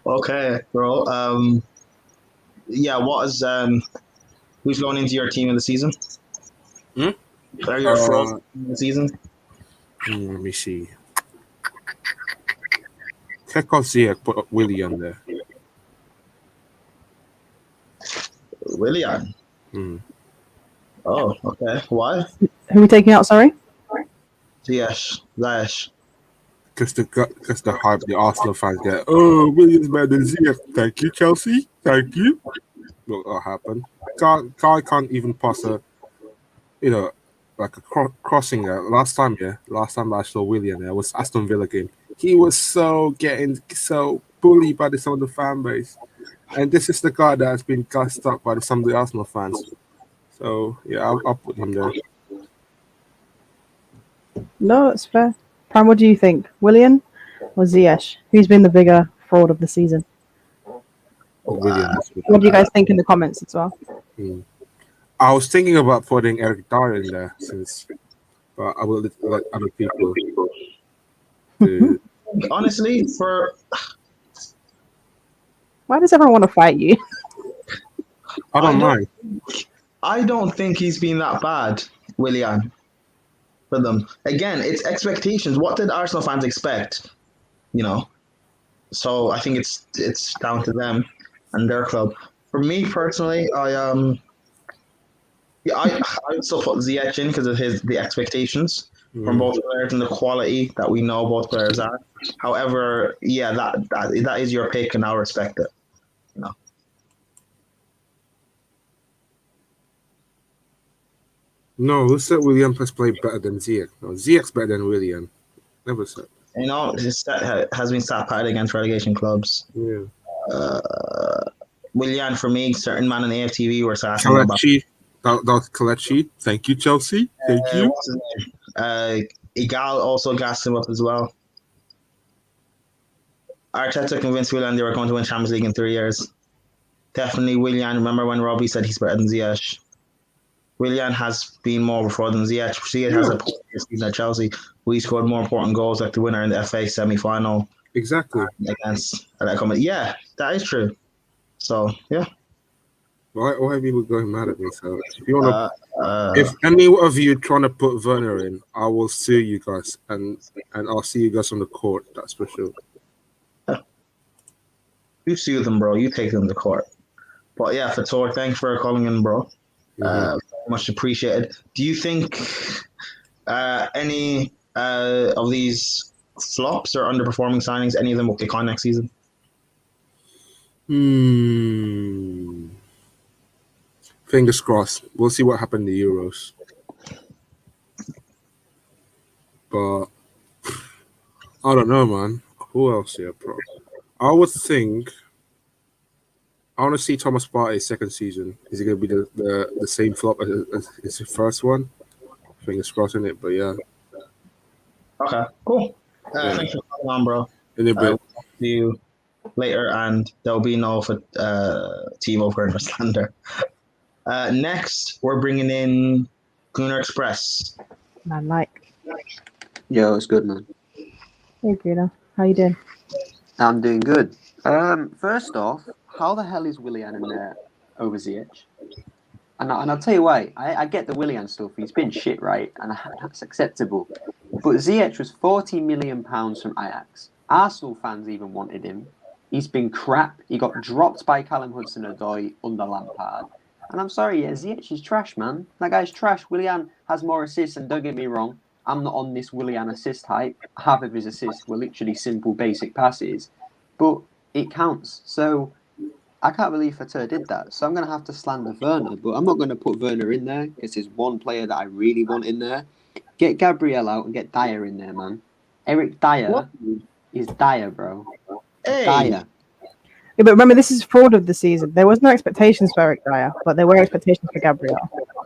Okay, bro. Who's going into your team in the season? Are your fraud in the season? Let me see. Check out Ziyech, put Willian there. Willian. Oh, okay. Why? Who are we taking out, sorry? Ziyech. Because the hype, the Arsenal fans get, oh, Willian's better than Ziyech. Thank you, Chelsea. Thank you. Will that happen? Guy can't even pass like a crossing there. Last time I saw Willian there was Aston Villa game. He was getting bullied by some of the fan base. And this is the guy that has been gassed up by some of the Arsenal fans. So, yeah, I'll put him there. No, it's fair. Prime, what do you think? Willian or Ziyech? Who's been the bigger fraud of the season? Willian. What do you guys think in the comments as well? I was thinking about putting Eric Dyer in there, but I will let other people to... Honestly, Why does everyone want to fight you? I don't mind. I don't think he's been that bad, Willian, for them. Again, it's expectations. What did Arsenal fans expect? So I think it's down to them and their club. For me personally, I would still put Ziyech in because of the expectations from both players and the quality that we know both players are. However, yeah, that is your pick, and I'll respect it. No, who said Willian has played better than Ziyech? No, Ziyech's better than Willian. Never said. His stat has been stat padded against relegation clubs. Yeah. Willian, for me, certain man in the AFTV were asking about. That was Kelechi. Thank you, Chelsea. Thank you. What's his name? Igal also gassed him up as well. Arteta convinced Willian they were going to win Champions League in 3 years. Definitely Willian. Remember when Robbie said he's better than Ziyech? Willian has been more before than Ziyech. Ziyech has a season at Chelsea. We scored more important goals, like the winner in the FA semi-final. Exactly. Against Atletico. Yeah, that is true. So, yeah. Why are people going mad at me? So if you want to, if any of you trying to put Werner in, I will sue you guys, and I'll see you guys on the court. That's for sure. You sue them, bro. You take them to court. But yeah, Fator, thanks for calling in, bro. Very much appreciated. Do you think any of these flops or underperforming signings, any of them will kick on next season? Fingers crossed. We'll see what happened in the Euros. But I don't know, man. Who else here, bro? I would think I want to see Thomas Partey's second season. Is it going to be the same flop as his first one? Fingers crossed in it, but yeah. Okay, cool. Thanks for coming on, bro. In a bit. See you later, and there'll be no Timo Werner slander. Next, we're bringing in Gunnar Express. Man, like, Yo, it's good, man. hey, Gunnar, how you doing? I'm doing good. First off, how the hell is Willian in there over Ziyech? And I'll tell you why. I get the Willian stuff. He's been shit, right? And that's acceptable. But Ziyech was £40 million from Ajax. Arsenal fans even wanted him. He's been crap. He got dropped by Callum Hudson-Odoi under Lampard. And I'm sorry, yeah, Ziyech is trash, man. That guy's trash. Willian has more assists, and don't get me wrong, I'm not on this Willian assist hype. Half of his assists were literally simple, basic passes. But it counts. So I can't believe Fatur did that. So I'm going to have to slander Werner. But I'm not going to put Werner in there because there's one player that I really want in there. Get Gabriel out and get Dyer in there, man. Eric Dyer is Dyer, bro. Hey. Dyer. Yeah, but remember, this is fraud of the season. There was no expectations for Eric Dyer, but there were expectations for Gabriel.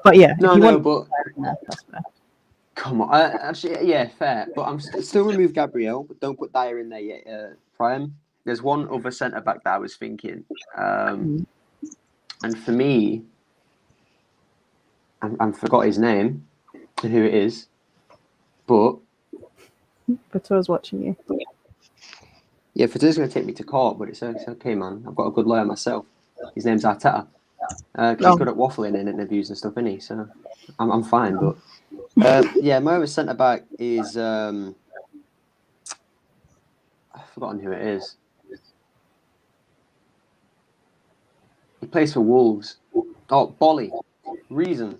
But yeah, But that's fair. come on. Actually, yeah, fair. But I'm still remove Gabriel, but don't put Dyer in there yet, Prime. There's one other centre back that I was thinking, and for me, I forgot his name and who it is, but Fatur's watching you. yeah, Fatur's going to take me to court, but it's okay, man. I've got a good lawyer myself. His name's Arteta. He's good at waffling in interviews and stuff, isn't he? So I'm fine. But yeah, my other centre back is I've forgotten who it is. He plays for Wolves. Oh, Bolly. The reason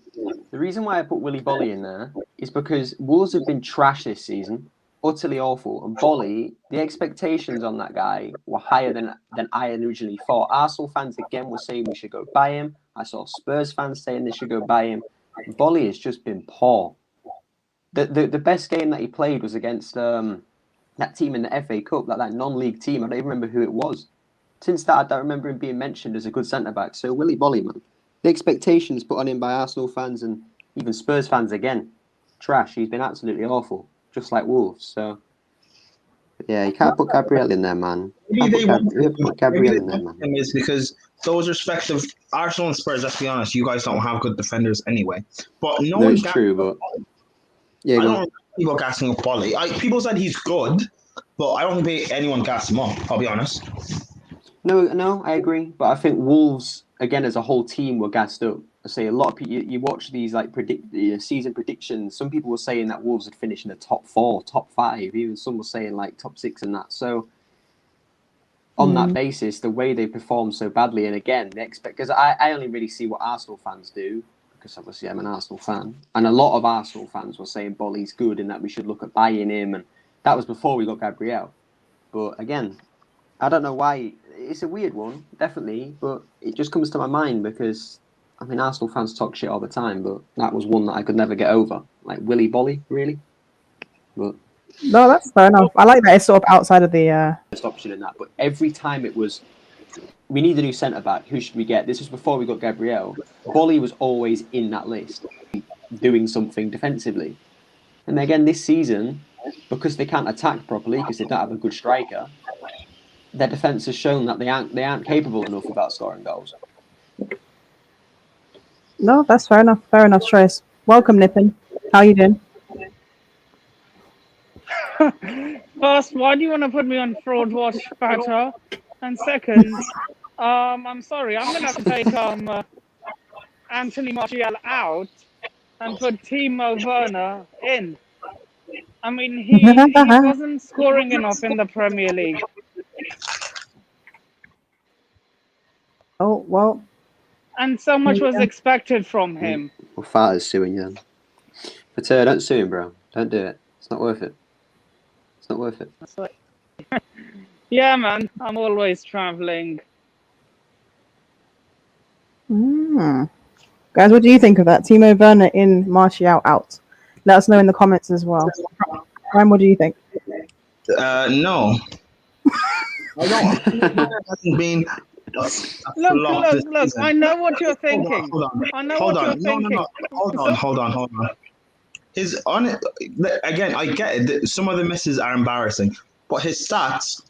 why I put Willy Bolly in there is because Wolves have been trash this season, utterly awful. And Bolly, the expectations on that guy were higher than I originally thought. Arsenal fans again were saying we should go buy him. I saw Spurs fans saying they should go buy him. Bolly has just been poor. The best game that he played was against that team in the FA Cup, that non-league team. I don't even remember who it was. Since that, I don't remember him being mentioned as a good centre-back. So Willy Bolly, man. The expectations put on him by Arsenal fans and even Spurs fans again. Trash. He's been absolutely awful. Just like Wolves. So, yeah, you can't put Gabriel in there, man. Maybe Put Gabriel in there, man. Is because those respective Arsenal and Spurs, let's be honest, you guys don't have good defenders anyway. But no, it's true, but yeah, I don't think people gassing up Bolly. People said he's good, but I don't think anyone gassed him up, I'll be honest. No, I agree. But I think Wolves, again, as a whole team, were gassed up. I say a lot of people, you watch these season predictions, some people were saying that Wolves would finish in the top 4, top 5, even some were saying like top 6 and that. So on that basis, the way they performed so badly, and again, because I only really see what Arsenal fans do, because obviously I'm an Arsenal fan, and a lot of Arsenal fans were saying Bolly's good and that we should look at buying him, and that was before we got Gabriel. But again, I don't know why. It's a weird one, definitely, but it just comes to my mind because, I mean, Arsenal fans talk shit all the time, but that was one that I could never get over. Like Willy Bolly, really. But No, that's fair enough. I like that it's sort of outside of the... first option in that, but every time it was, we need a new centre-back, who should we get? This was before we got Gabriel. Bolly was always in that list, doing something defensively. And again, this season, because they can't attack properly, because they don't have a good striker, their defence has shown that they aren't capable enough about scoring goals. No, that's fair enough. Fair enough, Trace. Welcome, Nippin. How you doing? First, why do you want to put me on Fraudwatch, Fatter? And second, I'm sorry, I'm going to have to take Anthony Martial out and put Timo Werner in. I mean, he wasn't scoring enough in the Premier League. Oh, well. And so much was expected from him. Well, Fatter's suing you then. But don't sue him, bro. Don't do it. It's not worth it. It's not worth it. Yeah, man. I'm always traveling. Guys, what do you think of that? Timo Werner in, Martial out. Let us know in the comments as well. Ryan, what do you think? No. I don't. Hasn't been. Look, I know what you're thinking. Hold on. His on it again. I get it. Some of the misses are embarrassing, but his stats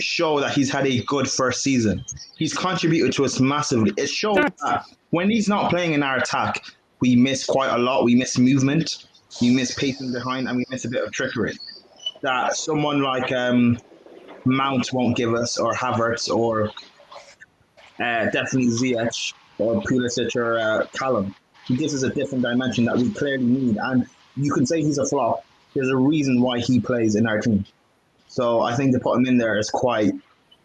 show that he's had a good first season. He's contributed to us massively. It shows that when he's not playing in our attack, we miss quite a lot. We miss movement, we miss pacing behind, and we miss a bit of trickery that someone like Mount won't give us, or Havertz, or definitely Ziyech, or Pulisic, or Callum. He gives us a different dimension that we clearly need. And you can say he's a flop. There's a reason why he plays in our team. So I think to put him in there is quite,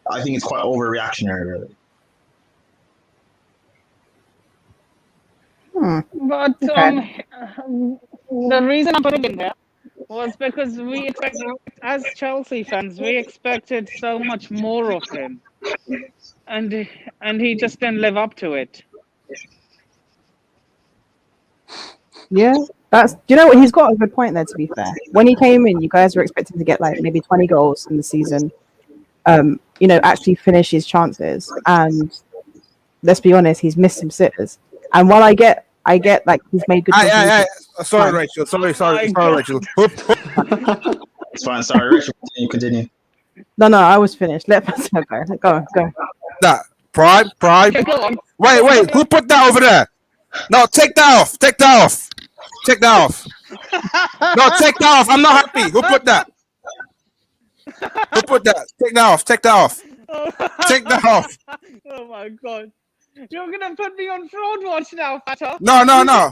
I think it's quite overreactionary, really. But the reason I put him in there was because we expect, as Chelsea fans, we expected so much more of him, and he just didn't live up to it. Yeah, that's. You know what? He's got a good point there. To be fair, when he came in, you guys were expecting to get like maybe 20 goals in the season. You know, actually finish his chances, and let's be honest, he's missed some sitters. And while I get like he's made good. Sorry, Rachel. Sorry, Rachel. It's fine. Sorry, Rachel. Continue. No, I was finished. Let us go. That Prime. Wait. Who put that over there? No, take that off. No, take that off. I'm not happy. Who put that? Take that off. Oh my god. You're gonna put me on Fraudwatch now, Fatter. No.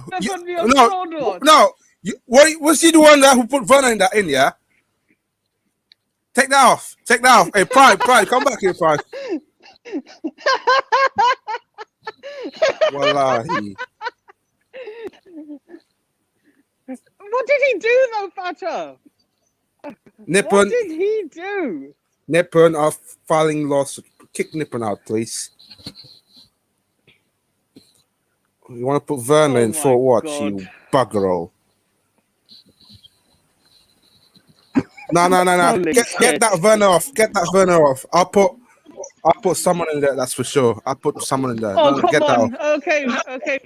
Put me on Fraudwatch. No. Was he the one who put Werner in that in, yeah? Take that off. Hey, Prime, come back here, Prime. Wallahi. What did he do though, Fatter? What did he do? Nippon are filing lawsuit. Kick Nippon out, please. You want to put Werner in for what, you buggerel? No. Get that Werner off. I'll put someone in there, that's for sure. I'll put someone in there. Oh, come get on. That off. Okay,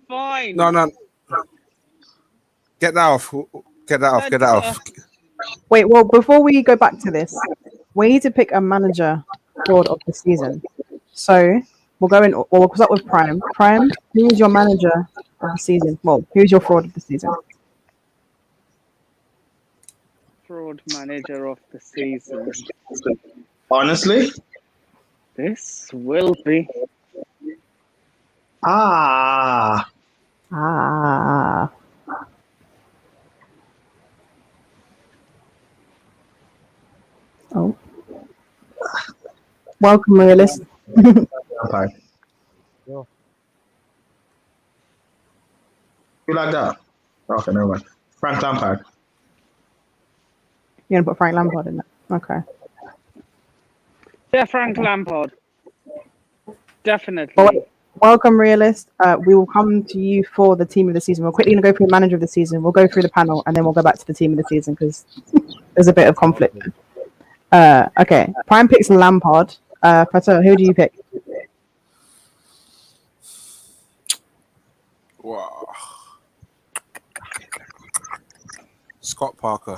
fine. No. Get that off. Get that off. Wait, well, before we go back to this, we need to pick a manager fraud of the season. So we'll start with Prime. Prime, who is your manager of the season? Well, who's your fraud of the season? Fraud manager of the season. Honestly, this will be. Oh. Welcome, realist. Lampard. You like that? Okay, never mind. Frank Lampard. You're gonna put Frank Lampard in there? Okay. Yeah, Frank Lampard. Definitely. Well, welcome, realist. We will come to you for the team of the season. We're quickly going to go through the manager of the season. We'll go through the panel, and then we'll go back to the team of the season because there's a bit of conflict. Okay. Prime picks Lampard. Fatou, who do you pick? Wow. Scott Parker.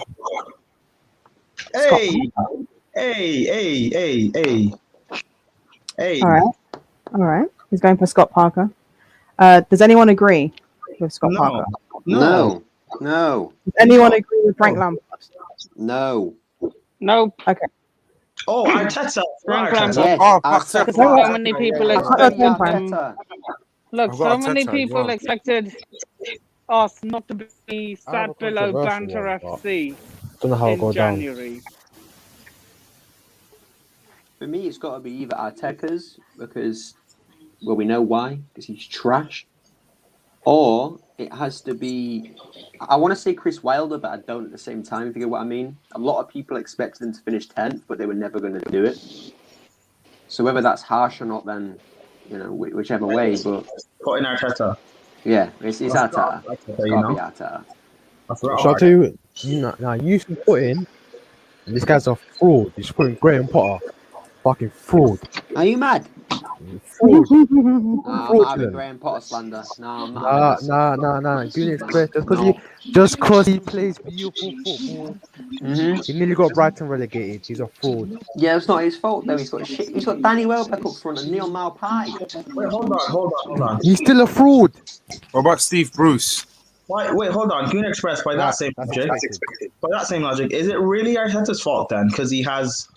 Hey. All right. He's going for Scott Parker. Does anyone agree with Scott Parker? No. Does anyone agree with Frank Lampard? No. Nope. Okay. Oh, Arteta. Frank Lampard. Yes, Because so many people expected. Look, so many Arteta, people yeah. expected us not to be sat below Banter FC in January. For me, it's got to be either Arteta's because, well, we know why, because he's trash, or it has to be. I want to say Chris Wilder, but I don't at the same time. If you get what I mean, a lot of people expected him to finish 10th, but they were never going to do it. So whether that's harsh or not, then whichever way. But put in Arteta. Yeah, it's Arteta. Arteta. Shall I tell you? No, you should put in. And this guy's a fraud. He's putting Graham Potter. Fucking fraud. Are you mad? Fraud. I'm not having Fraudulent. Graham Potter slander. No, I'm not. Nah. Goon Express. Just because he plays beautiful football, he nearly got Brighton relegated. He's a fraud. Yeah, it's not his fault though. He's got shit. He's got Danny Welbeck up front and Neil Maupay. Wait, hold on. He's still a fraud. What about Steve Bruce? Wait, hold on. Goon Express, by that same logic, is it really Arteta's fault then? Because he has...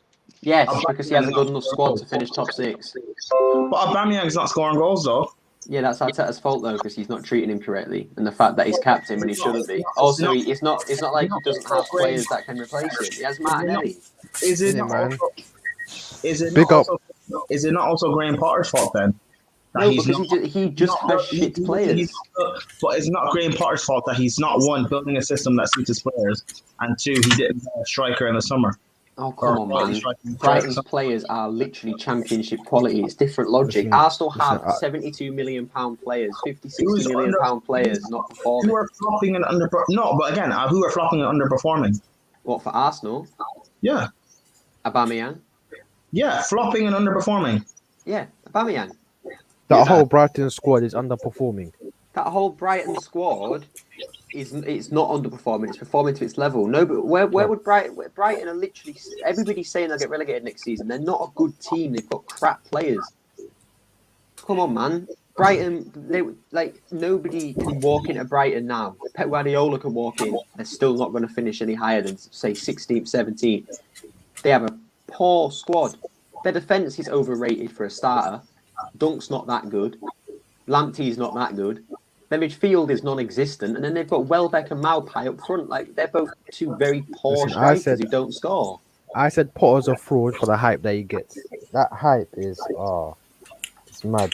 Yes, because he has a good enough squad to finish top 6. But Aubameyang's not scoring goals, though. Yeah, that's Arteta's fault though, because he's not treating him correctly, and the fact that he's captain when he shouldn't be. Also, it's not like he doesn't have players that can replace him. He has Martinelli. Is it not also Graham Potter's fault then? No, because he just has shit players. But it's not Graham Potter's fault that he's not, one, building a system that suits his players, and two, he didn't have a striker in the summer. Oh, come on, man. Brighton's players are literally championship quality. It's different logic. Arsenal have £72 million players, £50-60 million players not performing. Who are flopping and No, but again, who are flopping and underperforming? What, for Arsenal? Yeah. Aubameyang? Yeah, flopping and underperforming. Yeah, Aubameyang. That whole Brighton squad is underperforming. That whole Brighton squad it's not underperforming. It's performing to its level. No, but where would Brighton are literally everybody's saying they'll get relegated next season. They're not a good team. They've got crap players. Come on, man. Brighton, nobody can walk into Brighton now. Pep Guardiola can walk in. They're still not going to finish any higher than say 16th, 17th. They have a poor squad. Their defence is overrated for a starter. Dunk's not that good. Lamptey's not that good. Their midfield is non-existent, and then they've got Welbeck and Maupay up front. Like they're both two very poor strikers who don't score. I said Potter's a fraud for the hype that he gets. That hype is it's mad.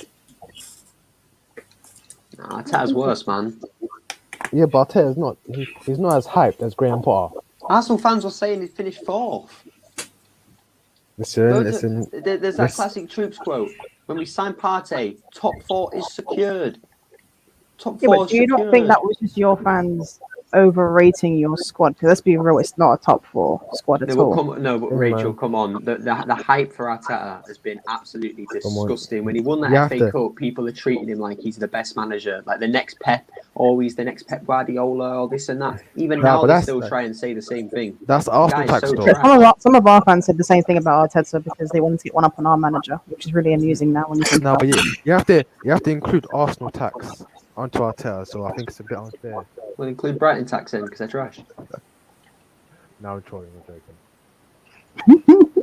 Nah, Arteta's worse, man. Yeah, but Arteta's not. He's not as hyped as Graham Potter. Arsenal fans were saying he finished 4th. Listen. There's that classic Troops quote. When we signed Partey, top 4 is secured. Top 4 yeah, but do you not think that was just your fans overrating your squad? Because let's be real, it's not a top 4 squad at all. But Rachel, come on. The hype for Arteta has been absolutely disgusting. When he won that FA Cup, people are treating him like he's the best manager, like the next Pep, or he's the next Pep Guardiola, or this and that. Even now, they still try and say the same thing. That's Arsenal type stuff. Some of our fans said the same thing about Arteta because they wanted to get one up on our manager, which is really amusing now when you think about it. But you have to include Arsenal tax onto Arteta, so I think it's a bit unfair. We'll include Brighton tax in because they're trash. Now I'm trolling, I'm joking.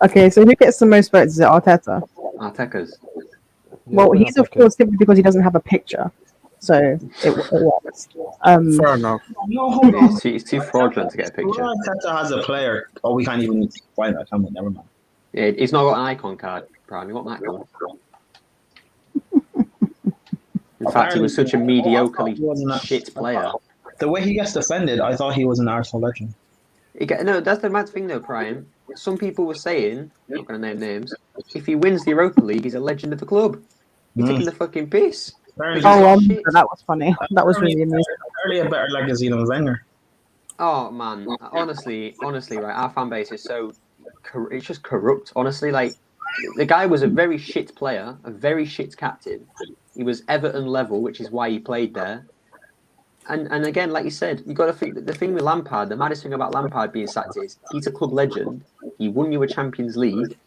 Okay, so who gets the most votes? Is it Arteta? Arteta's. Well, he's of course simply because he doesn't have a picture, so it works. Fair enough. No, hold on. It's too fraudulent to get a picture. Arteta has a player. Oh, we can't even find that. Never mind. Yeah, he's not got an icon card. Prime, what that good? In fact, he was such a mediocrely shit player. The way he gets defended, I thought he was an Arsenal legend. No, that's the mad thing though, Prime. Some people were saying, not going to name names, if he wins the Europa League, he's a legend of the club. He's taking the fucking piss. That was funny. That was really amazing. Early a better legacy than Wenger. Oh man, honestly, right, our fan base is so it's just corrupt. Honestly, like the guy was a very shit player, a very shit captain. He was Everton level, which is why he played there. And again, like you said, you got to think that the thing with Lampard, the maddest thing about Lampard being sacked is he's a club legend. He won you a Champions League.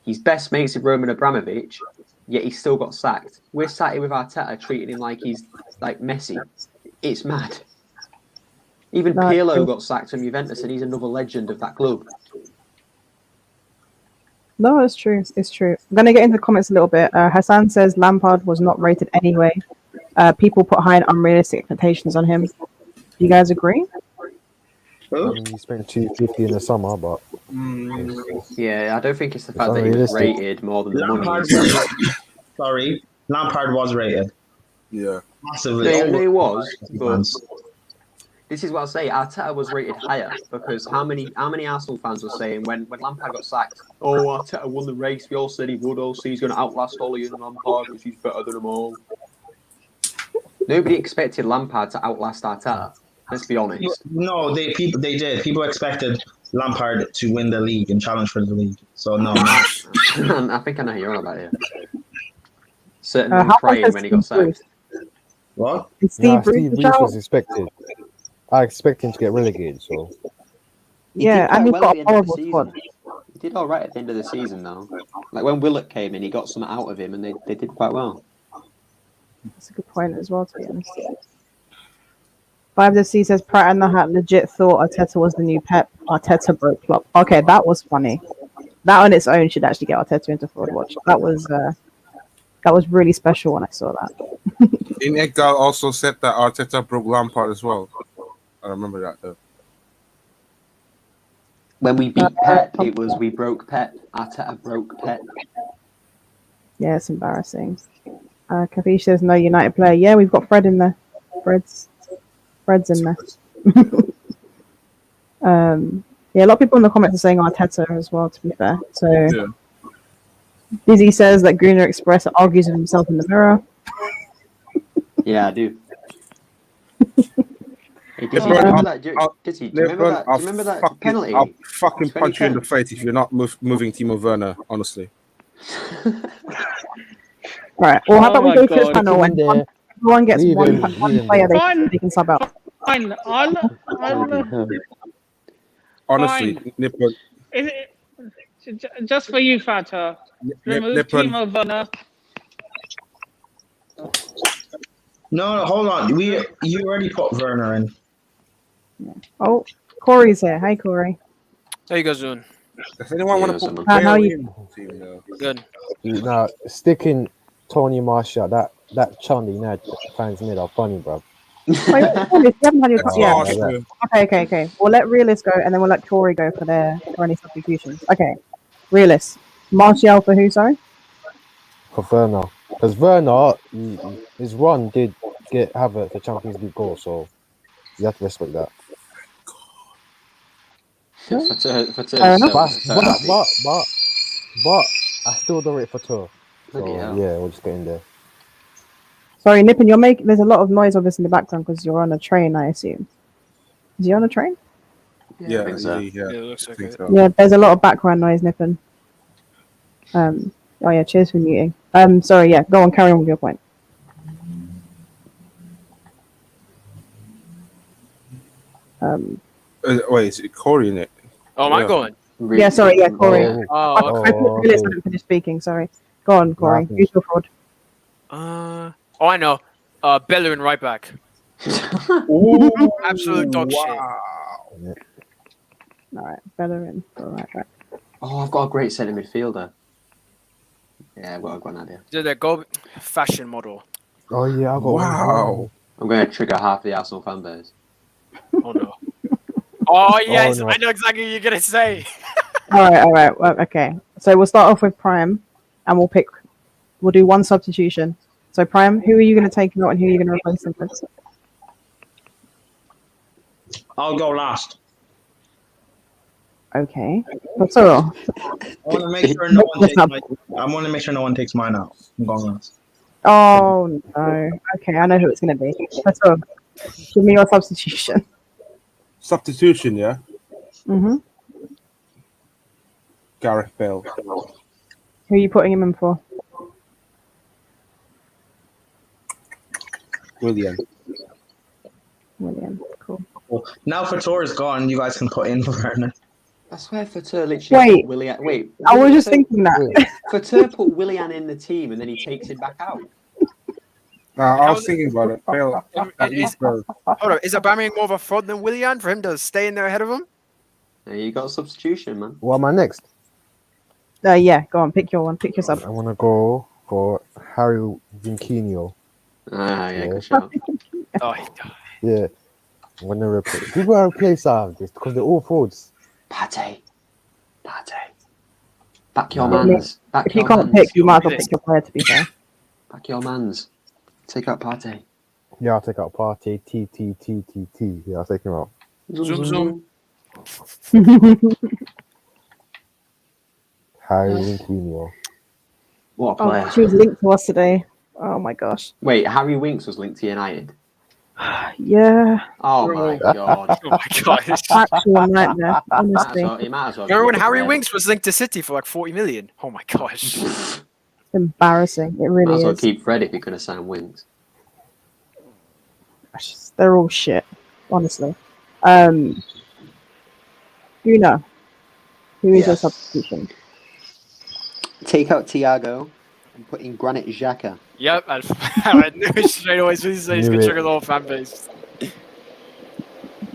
He's best mates with Roman Abramovich, yet he still got sacked. We're sat here with Arteta treating him like he's like Messi. It's mad. Even Pirlo got sacked from Juventus, and he's another legend of that club. No, it's true. It's true. I'm going to get into the comments a little bit. Hassan says Lampard was not rated anyway. People put high and unrealistic expectations on him. Do you guys agree? I mean, you spent $250 in the summer, but yeah, I don't think it's the fact that he was rated more than the money. Sorry, Lampard was rated. Yeah, massively. No, he was. But this is what I'll say. Arteta was rated higher because how many Arsenal fans were saying when Lampard got sacked? Oh, Arteta won the race. We all said he would. Also, he's going to outlast Ole and Lampard because he's better than them all. Nobody expected Lampard to outlast Arteta. Let's be honest. No, they did. People expected Lampard to win the league and challenge for the league. So no. I think I know who you're on about here. Certain man how crying much when he has got Steve Bruce? sacked. What? Is Steve Nah, Bruce Steve the Bruce shout? was expected. I expect him to get relegated. So He Yeah, did and he's quite well got at a the end of the horrible squad. season. He did all right at the end of the season, though. Like when Willock came in, he got something out of him, and they did quite well. That's a good point as well, to be honest. 5FC says Pratt and the Hat legit thought Arteta was the new Pep. Arteta broke Klopp. Okay, that was funny. That on its own should actually get Arteta into Fraudwatch. That was really special when I saw that. Inegdal also said that Arteta broke Lampard as well. I remember that though. When we beat Pep, it was we broke Pep. Arteta broke Pep. Yeah, it's embarrassing. Kafish says no United player. Yeah, we've got Fred in there. Fred's in there. Yeah, a lot of people in the comments are saying Arteta as well, to be fair. So Yeah. Dizzy says that Gruner Express argues with himself in the mirror. Yeah, I do. Hey, Dizzy, LeBron, remember that? Dizzy, do you remember LeBron, that? Do you remember that penalty? I'll fucking punch you in the 2010? face if you're not moving Timo Werner, honestly. Right. Well, how Oh about we my go to this God. panel Leave and him there. everyone gets Leave one him there. player Fine. they can sub out. Fine. I'll Honestly, Fine. Nippon, just for you, Fata. Remove Nippon, Timo Werner. No, hold on. You already put Werner in. Oh, Corey's here. Hi, Corey. How you guys doing? does anyone Yeah, want to someone. put How Bale you- in? Team, though? Good. now sticking Tony Marshall, that chant the United fans made are funny, bro. Wait, Realist, you haven't had your That's yeah. harsh, yeah. man. Okay. We'll let Realist go, and then we'll let Corey go for any substitutions. Okay, Realist. Martial for who? Sorry. For Werner, because Werner, his run did have the Champions League goal, so you have to respect that. For Fair enough. But I still don't rate for Tour. So Bloody hell. yeah, we'll just get in there. Sorry, Nippon. There's a lot of noise obviously in the background because you're on a train. I assume. Is he on a train? Yeah, I think so. yeah, Yeah, it looks I like think it. so. Yeah, there's a lot of background noise, Nippon. Oh yeah, cheers for muting. Sorry, yeah, go on, carry on with your point. Wait, is it Corey in it? Oh, am I Yeah. going? Yeah, sorry, yeah, Corey. Yeah. Oh, I thought Realist hadn't finished speaking. Sorry. Go on, Corey. Nah, Use your fraud. I know. Bellerin right back. Absolute dog shit. All right, Bellerin. All right. Oh, I've got a great centre midfielder. Yeah, I've got an idea. Did that go fashion model? Oh yeah, I got Wow. I'm going to trigger half the Arsenal fan base. Oh no. Oh yes, no. I know exactly what you're gonna say. All right. Well, okay. So we'll start off with Prime, and we'll do one substitution. So Prime, who are you going to take out, and who are you going to replace them with? I'll go last. Okay. So I want to make sure no one takes no one takes mine out. I'm going last. oh no. Okay, I know who it's going to be. So give me your substitution. Substitution, yeah? Mm-hmm. Gareth Bale. Who are you putting him in for? William. William. Cool. Well, now Fator is gone, you guys can put in Werner. I swear Fatur literally Wait. put Willian. Wait. I was just so thinking that. Fatur put Willian in the team and then he takes him back out. I was thinking about it. Bale. Hold on, is Aubameyang more of a fraud than Willian for him to stay in there ahead of him? There you got a substitution, man. What am I next? Yeah, go on. Pick your one. Pick your sub. I want to go for Harry Vinquinho. Yeah, good shout. Oh, Yeah, I'm gonna replace. People are replace this because they're all frauds. Pate. Back your mans. Back If you your can't mans. pick, you might as well pick your player, to be fair. Back your mans. Take out Pate. Yeah, I'll take out Partey. T. Yeah, I'll take him out. Zoom, zoom. Harry Vinquinho. What a player. She was linked to us today. Oh my gosh. Wait, Harry Winks was linked to United. Yeah, Oh my god. Oh my god. actual nightmare. Honestly, You might as well Remember when get Harry rid. Winks was linked to City for like 40 million? Oh my gosh. it's embarrassing. It Might really as well is. keep Fred if you're going to sign Winks. They're all shit. Honestly. Una, who is your Yes. substitution? Take out Thiago and put in Granit Xhaka. Yep, I knew straight away as soon as he said he's Knew gonna it. trigger the whole fan base.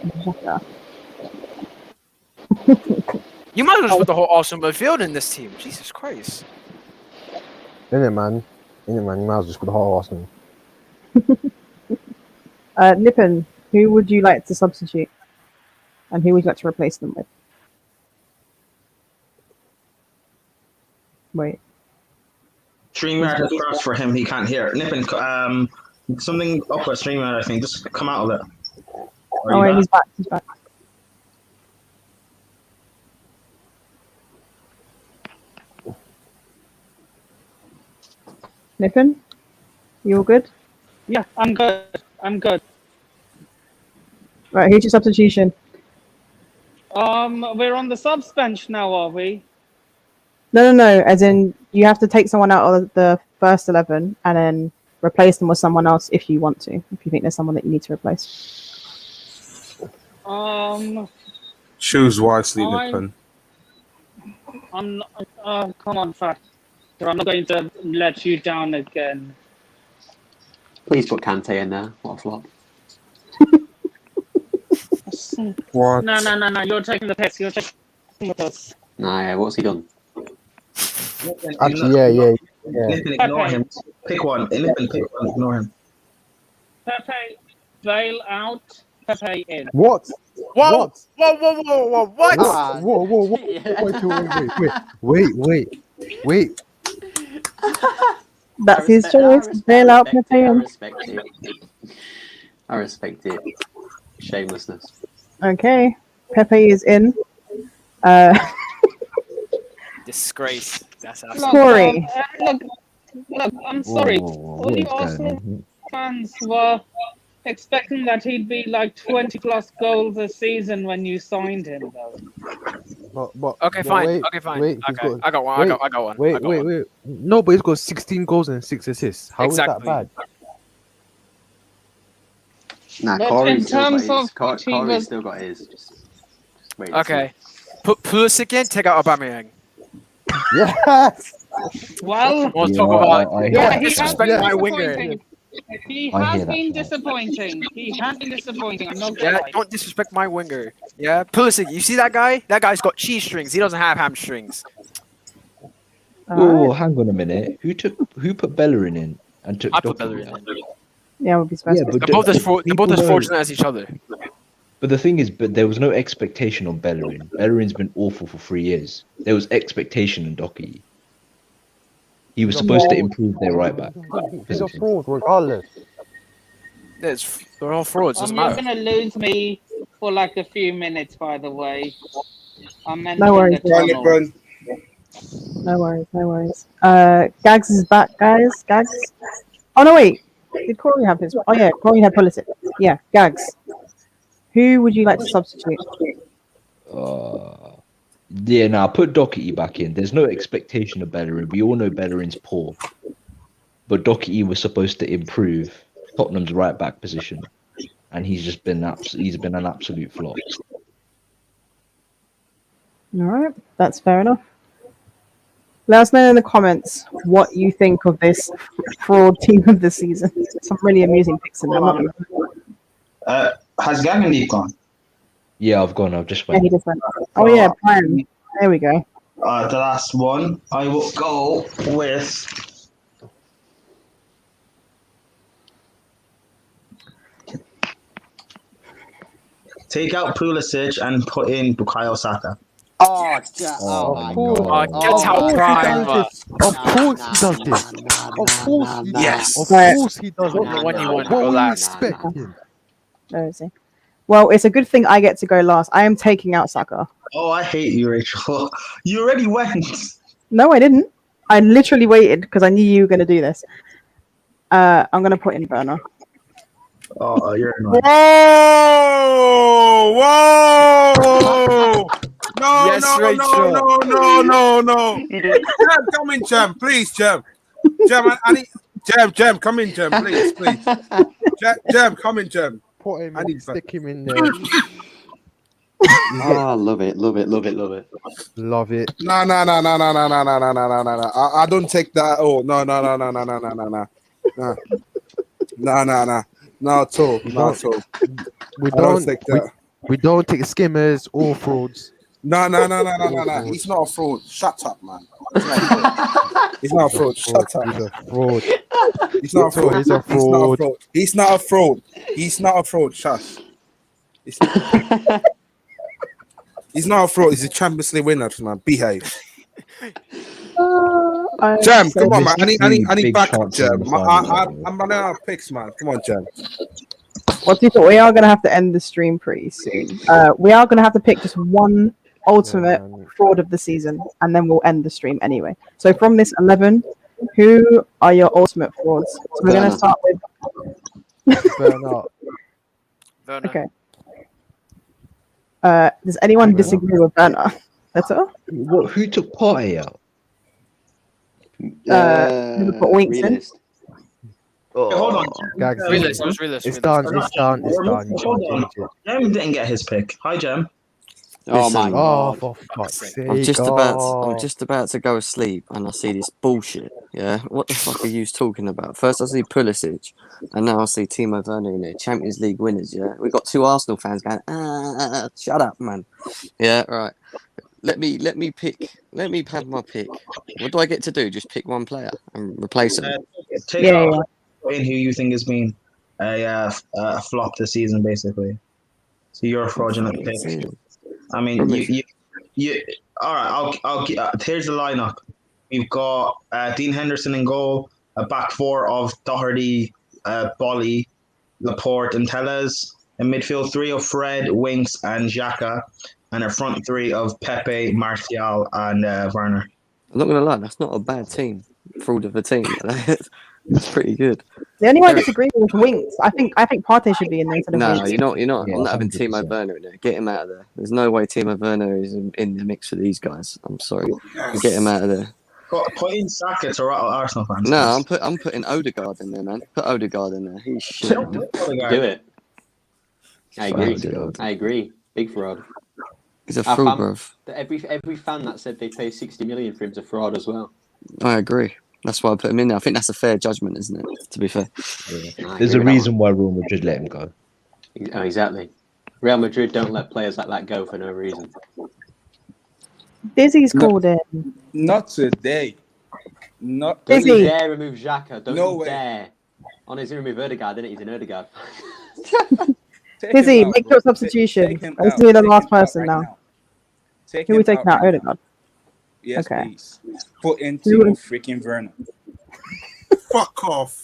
Xhaka. You might as well just put the whole Arsenal midfield in this team. Jesus Christ. Innit, man? You might as well just put the whole Arsenal. Nippon, who would you like to substitute? And who would you like to replace them with? Wait. StreamYard is crashed for him. He can't hear. Nippon, something up with StreamYard, I think. Just come out of it. Oh, wait, he's back. He's back. Nippon, you all good? Yeah, I'm good. I'm good. Right, who's your substitution? We're on the subs bench now, are we? No. As in, you have to take someone out of the first 11 and then replace them with someone else if you want to. If you think there's someone that you need to replace. Choose wisely, Nippon. I'm. Come on, Factor. I'm not going to let you down again. Please put Kante in there. What a flop. What? No. You're taking the piss. You're taking the piss. Nah, yeah, what's he done? Actually, yeah. Nippon, ignore him. Pick one. Nippon, pick one. Ignore him. Pepe, bail out. Pepe in. What? Whoa! What? Whoa! What? Ah, Whoa. Wait. That's his choice. Bail out Pepe I in. respect it. I respect it. Shamelessness. Okay. Pepe is in. Disgrace. That's Look, absolutely. Corey. Look, I'm sorry. Whoa, All you what's Arsenal going on? fans were expecting that he'd be like 20 plus goals a season when you signed him, though. Okay, fine. Okay, I got one. Wait. No, but he's got 16 goals and 6 assists. How is Exactly. that bad? Nah, But Corey's in still got terms his. of Corey's he was- still got his. Just wait. and Okay. Put Pulisic in, take out Aubameyang. Yes. Well, We'll Yeah, talk about I yeah, hear he has disrespect been my winger. disappointing. He I has hear that, been man. disappointing. He has been disappointing. I'm not Yeah, gonna lie. don't disrespect my winger. Yeah, Pulisic, you see that guy? That guy's got cheese strings. He doesn't have hamstrings. Oh, hang on a minute. Who put Bellerin in and took I put Doherty Bellerin out? in. Yeah, would be supposed Yeah, to. but They're both as people know- fraudulent as each other. But the thing is, there was no expectation on Bellerin. Bellerin's been awful for 3 years. There was expectation in Doherty. He was supposed to improve their right back. He's a fraud, regardless. They're all frauds. Doesn't You're matter. gonna lose me for like a few minutes, by the way. I'm No worries, entering the tunnel. No worries. Gags is back, guys. Gags. Oh no, wait. Did Corey have his? Oh yeah, Corey had Pulisic. Yeah, Gags. Who would you like to substitute? Yeah, now put Doherty back in. There's no expectation of Bellerin. We all know Bellerin's poor. But Doherty was supposed to improve Tottenham's right back position. And he's just been an absolute flop. All right, that's fair enough. Let us know in the comments what you think of this fraud team of the season. Some really amusing picks in there. Has Gagandeep gone? Yeah, I've gone. I've just Yeah, went. he just went. Oh yeah, Prime. There we go. The last one, I will go with. Take out Pulisic and put in Bukayo Saka. Oh, my god. Get out, Prime. Of course he does this. Of course he does. Yes. Of Right. course he does. The one you want, What were you relax. expecting? There is he. Well, it's a good thing I get to go last. I am taking out Saka. Oh, I hate you, Rachel. You already went. No, I didn't. I literally waited because I knew you were going to do this. I'm going to put in Werner. Oh, you're annoying. Whoa! No, Yes, no, Rachel. no. Jam, come in, Jam. Please, Jam. Jam, I need... Jam, come in, Jam. Please. Jam, come in, Jam. Put him I in, need stick him in there. Ah, love it. Love it. No. I don't take that at all. No. Not at all. We I don't take that. We don't take skimmers or frauds. No. He's not a fraud. Shut up, man. He's not a fraud. Shut up. He's a fraud. He's not a fraud. He's a fraud. He's not a fraud. He's not a fraud. Shush. He's not a fraud. He's a Champions League winner, man. Behave. Jam, come on, man. I need backup, Jam. I'm running out of picks, man. Come on, Jam. What's your thought? We are going to have to end the stream pretty soon. We are going to have to pick just one ultimate fraud of the season, and then we'll end the stream anyway. So from this 11, who are your ultimate frauds? So we're going to start with... Werner. Okay. Does anyone disagree with Werner? That's all? Who took Partey out? Liverpool Winks in. Realist. Hold on. Gags. Realist, it was realist. It's done. You Hold can't on. change it. Jem didn't get his pick. Hi, Jem. Oh my Oh, god. for fuck's sake. I'm just Oh. about to go to sleep and I see this bullshit. Yeah, what the fuck are you talking about? First I see Pulisic, and now I see Timo Werner in there. Champions League winners. Yeah, we got 2 Arsenal fans going. Shut up, man. Yeah, right. Let me pick. Let me have my pick. What do I get to do? Just pick one player and replace him. Take out who you think has been a flop this season, basically. So you're a fraudulent pick. I mean, you. All right, I'll here's the lineup. We've got Dean Henderson in goal, a back 4 of Doherty, Bolly, Laporte, and Tellez. A midfield 3 of Fred, Winks, and Xhaka, and a front 3 of Pepe, Martial, and Werner. I'm not gonna lie, that's not a bad team. Fraud of the team. That's pretty good. The only one I disagree with is Winks. I think Partey should be in there instead of No, Winks. you're not. Yeah, I'm not having Timo 100%. Werner in there. Get him out of there. There's no way Timo Werner is in the mix for these guys. I'm sorry. Get him out of there. Put in Saka to rattle Arsenal fans. No, I'm putting Odegaard in there, man. Put Odegaard in there. He's shit. Do Do it. I agree. Big fraud. He's a fraud, bruv. Every fan that said they pay 60 million for him's a fraud as well. I agree. That's why I put him in there. I think that's a fair judgment, isn't it? To be fair. Yeah. There's a reason why Real Madrid let him go. Oh, exactly. Real Madrid don't let players like that go for no reason. Dizzy's called in. Not today. Not Don't Dizzy. you dare remove Xhaka. Don't No you way. dare. Oh, he's going to remove Odegaard, didn't he? He's an Odegaard. Take Dizzy, him out, make bro. your substitution. Take him Let's out. do the Take last him out person right now. Take Who are we him taking out? right now. Odegaard. Yes, Okay. please. Put in Who would- Timo freaking Werner. Fuck off.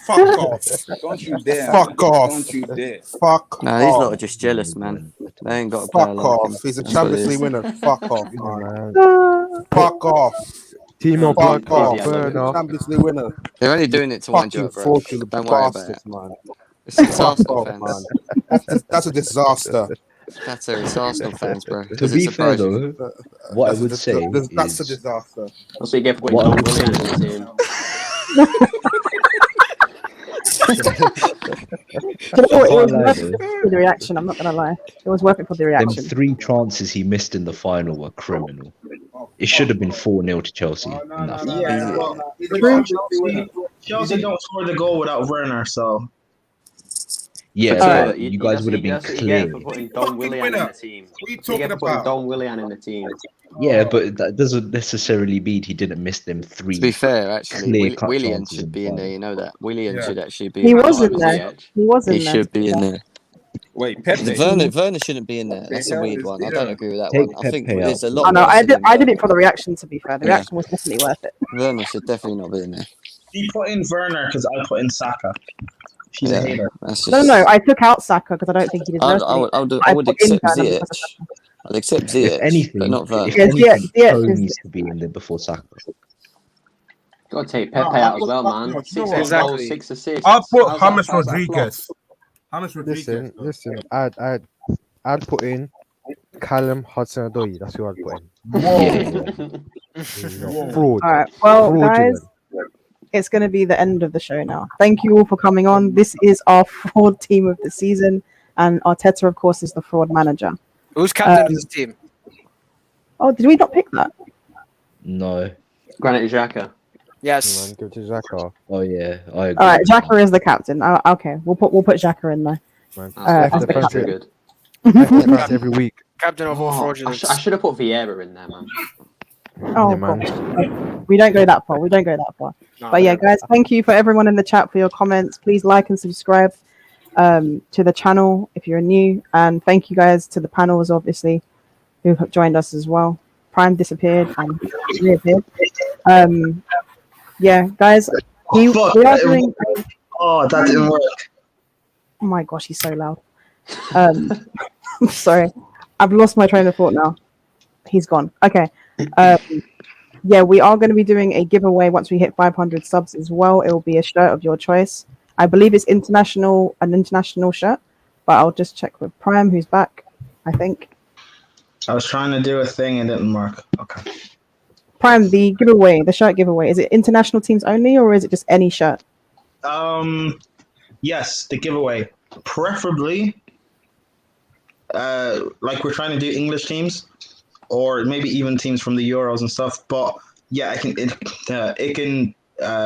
Fuck off. Don't you dare. Fuck man. off. Don't you dare. Fuck No, these off. lot are just jealous, man. They ain't got a player Fuck like off. him. He's a That's what it Champions is. League winner. Fuck off, man. Man. Fuck off. Timo Fuck off. Werner. Champions League winner. They're only doing it to wind you Fucking up, bro. fraudulent Don't worry about bastards, it. man. It's Fuck Arsenal off, fans. man. That's a disaster. That's it's Arsenal fans, bro. To Does it be fair, surprise you? though, what I would That's say that's a is disaster. Also, you get for What I putting would Don say Williams in the team. Do you know what? It was worth it for the reaction. I'm not gonna lie. It was worth it for the them reaction. 3 chances he missed in the final were criminal. It should have been 4-0 to Chelsea. in that final. Yeah, well, Chelsea don't score the goal without Werner, so Yeah, Alright. but you guys would have been That's what you get clear. for putting Don Willian in the team. What are you You talking get for putting about? Don Willian in the team. Yeah, but that doesn't necessarily mean he didn't miss them 3. To be fair, actually, Clear-cut Willian chances should in be in there. final. You know that. Willian Yeah. should actually be. He in was there. in there. He was in He there. should be in there. Wait, Pepe. Werner shouldn't be in there. That's a hell weird is one. I this? don't agree with that Take one. I think Pepe there's a out. lot. I know. worse I did. than I did Werner. it for the reaction. To be fair, the Yeah. reaction was definitely worth it. Werner should definitely not be in there. he put in Werner because I put in Saka. She's a Yeah, hater. that's No, just. no, I took out Saka because I don't think he deserves I it. would, I would, I I would put in accept Werner Ziyech. because of Saka. I'd accept If Ziyech, anything, but not Werner. if Yeah, anything, Ziyech Poe is- needs to be in there before Saka. Got to take Pepe out as well, man. You know 16 what? Exactly. goals, 6 assists. I'll put How's James that flop? Rodriguez. How much Rodriguez? Listen. I'd put in Callum Hudson-Odoi. That's who I'd put in. Fraud. All right. Well, Fraudulent. guys, it's going to be the end of the show now. Thank you all for coming on. This is our fraud team of the season, and Arteta, of course, is the fraud manager. Who's captain of this team? Oh, did we not pick that? No. Granit Xhaka. Yes. Man, give it to Xhaka. Oh yeah, I agree. All right, Xhaka is the captain. Okay, we'll put Xhaka in there. Man. as Left the the captain. country. Good. Left the country every week. Captain of all I fraudulence. should have put Vieira in there, man. Oh, Yeah, man. gosh. We don't go that far. No, But yeah, guys, thank you for everyone in the chat for your comments. Please like and subscribe to the channel if you're new. And thank you guys to the panels, obviously, who have joined us as well. Prime disappeared and reappeared. Yeah, guys, we are doing... Oh, that didn't work. Oh my gosh, he's so loud. I'm sorry. I've lost my train of thought now. He's gone. Okay. Yeah, we are going to be doing a giveaway once we hit 500 subs as well. It will be a shirt of your choice. I believe it's an international shirt, but I'll just check with Prime, who's back, I think. I was trying to do a thing and it didn't work. Okay. Prime, the giveaway, the shirt giveaway, is it international teams only, or is it just any shirt? Yes, the giveaway. Preferably, like we're trying to do English teams, or maybe even teams from the Euros and stuff. But yeah, I think it can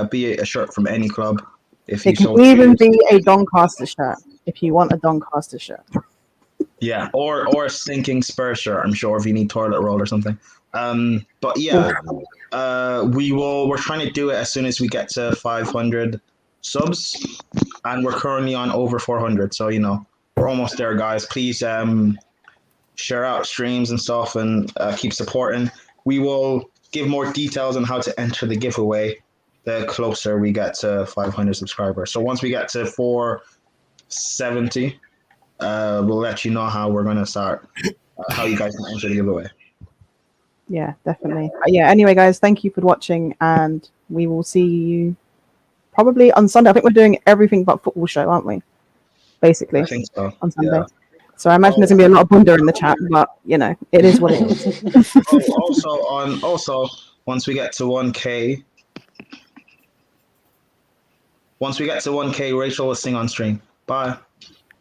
be a shirt from any club. If you It can so even choose. be a Doncaster shirt, if you want a Doncaster shirt. Yeah, or a sinking Spurs shirt. I'm sure if you need toilet roll or something. But yeah, we're trying to do it as soon as we get to 500 subs, and we're currently on over 400. So we're almost there, guys. Please share out streams and stuff, and keep supporting. We will give more details on how to enter the giveaway the closer we get to 500 subscribers. So once we get to 470. We'll let you know how we're going to start, how you guys can enter the giveaway. Yeah, definitely. Yeah, anyway, guys, thank you for watching, and we will see you probably on Sunday. I think we're doing everything but football show, aren't we? Basically, I think so. on Sunday. Yeah. So I imagine there's going to be a lot of bunda in the chat, but, it is what it is. Also, once we get to 1K, Rachel will sing on stream. Bye.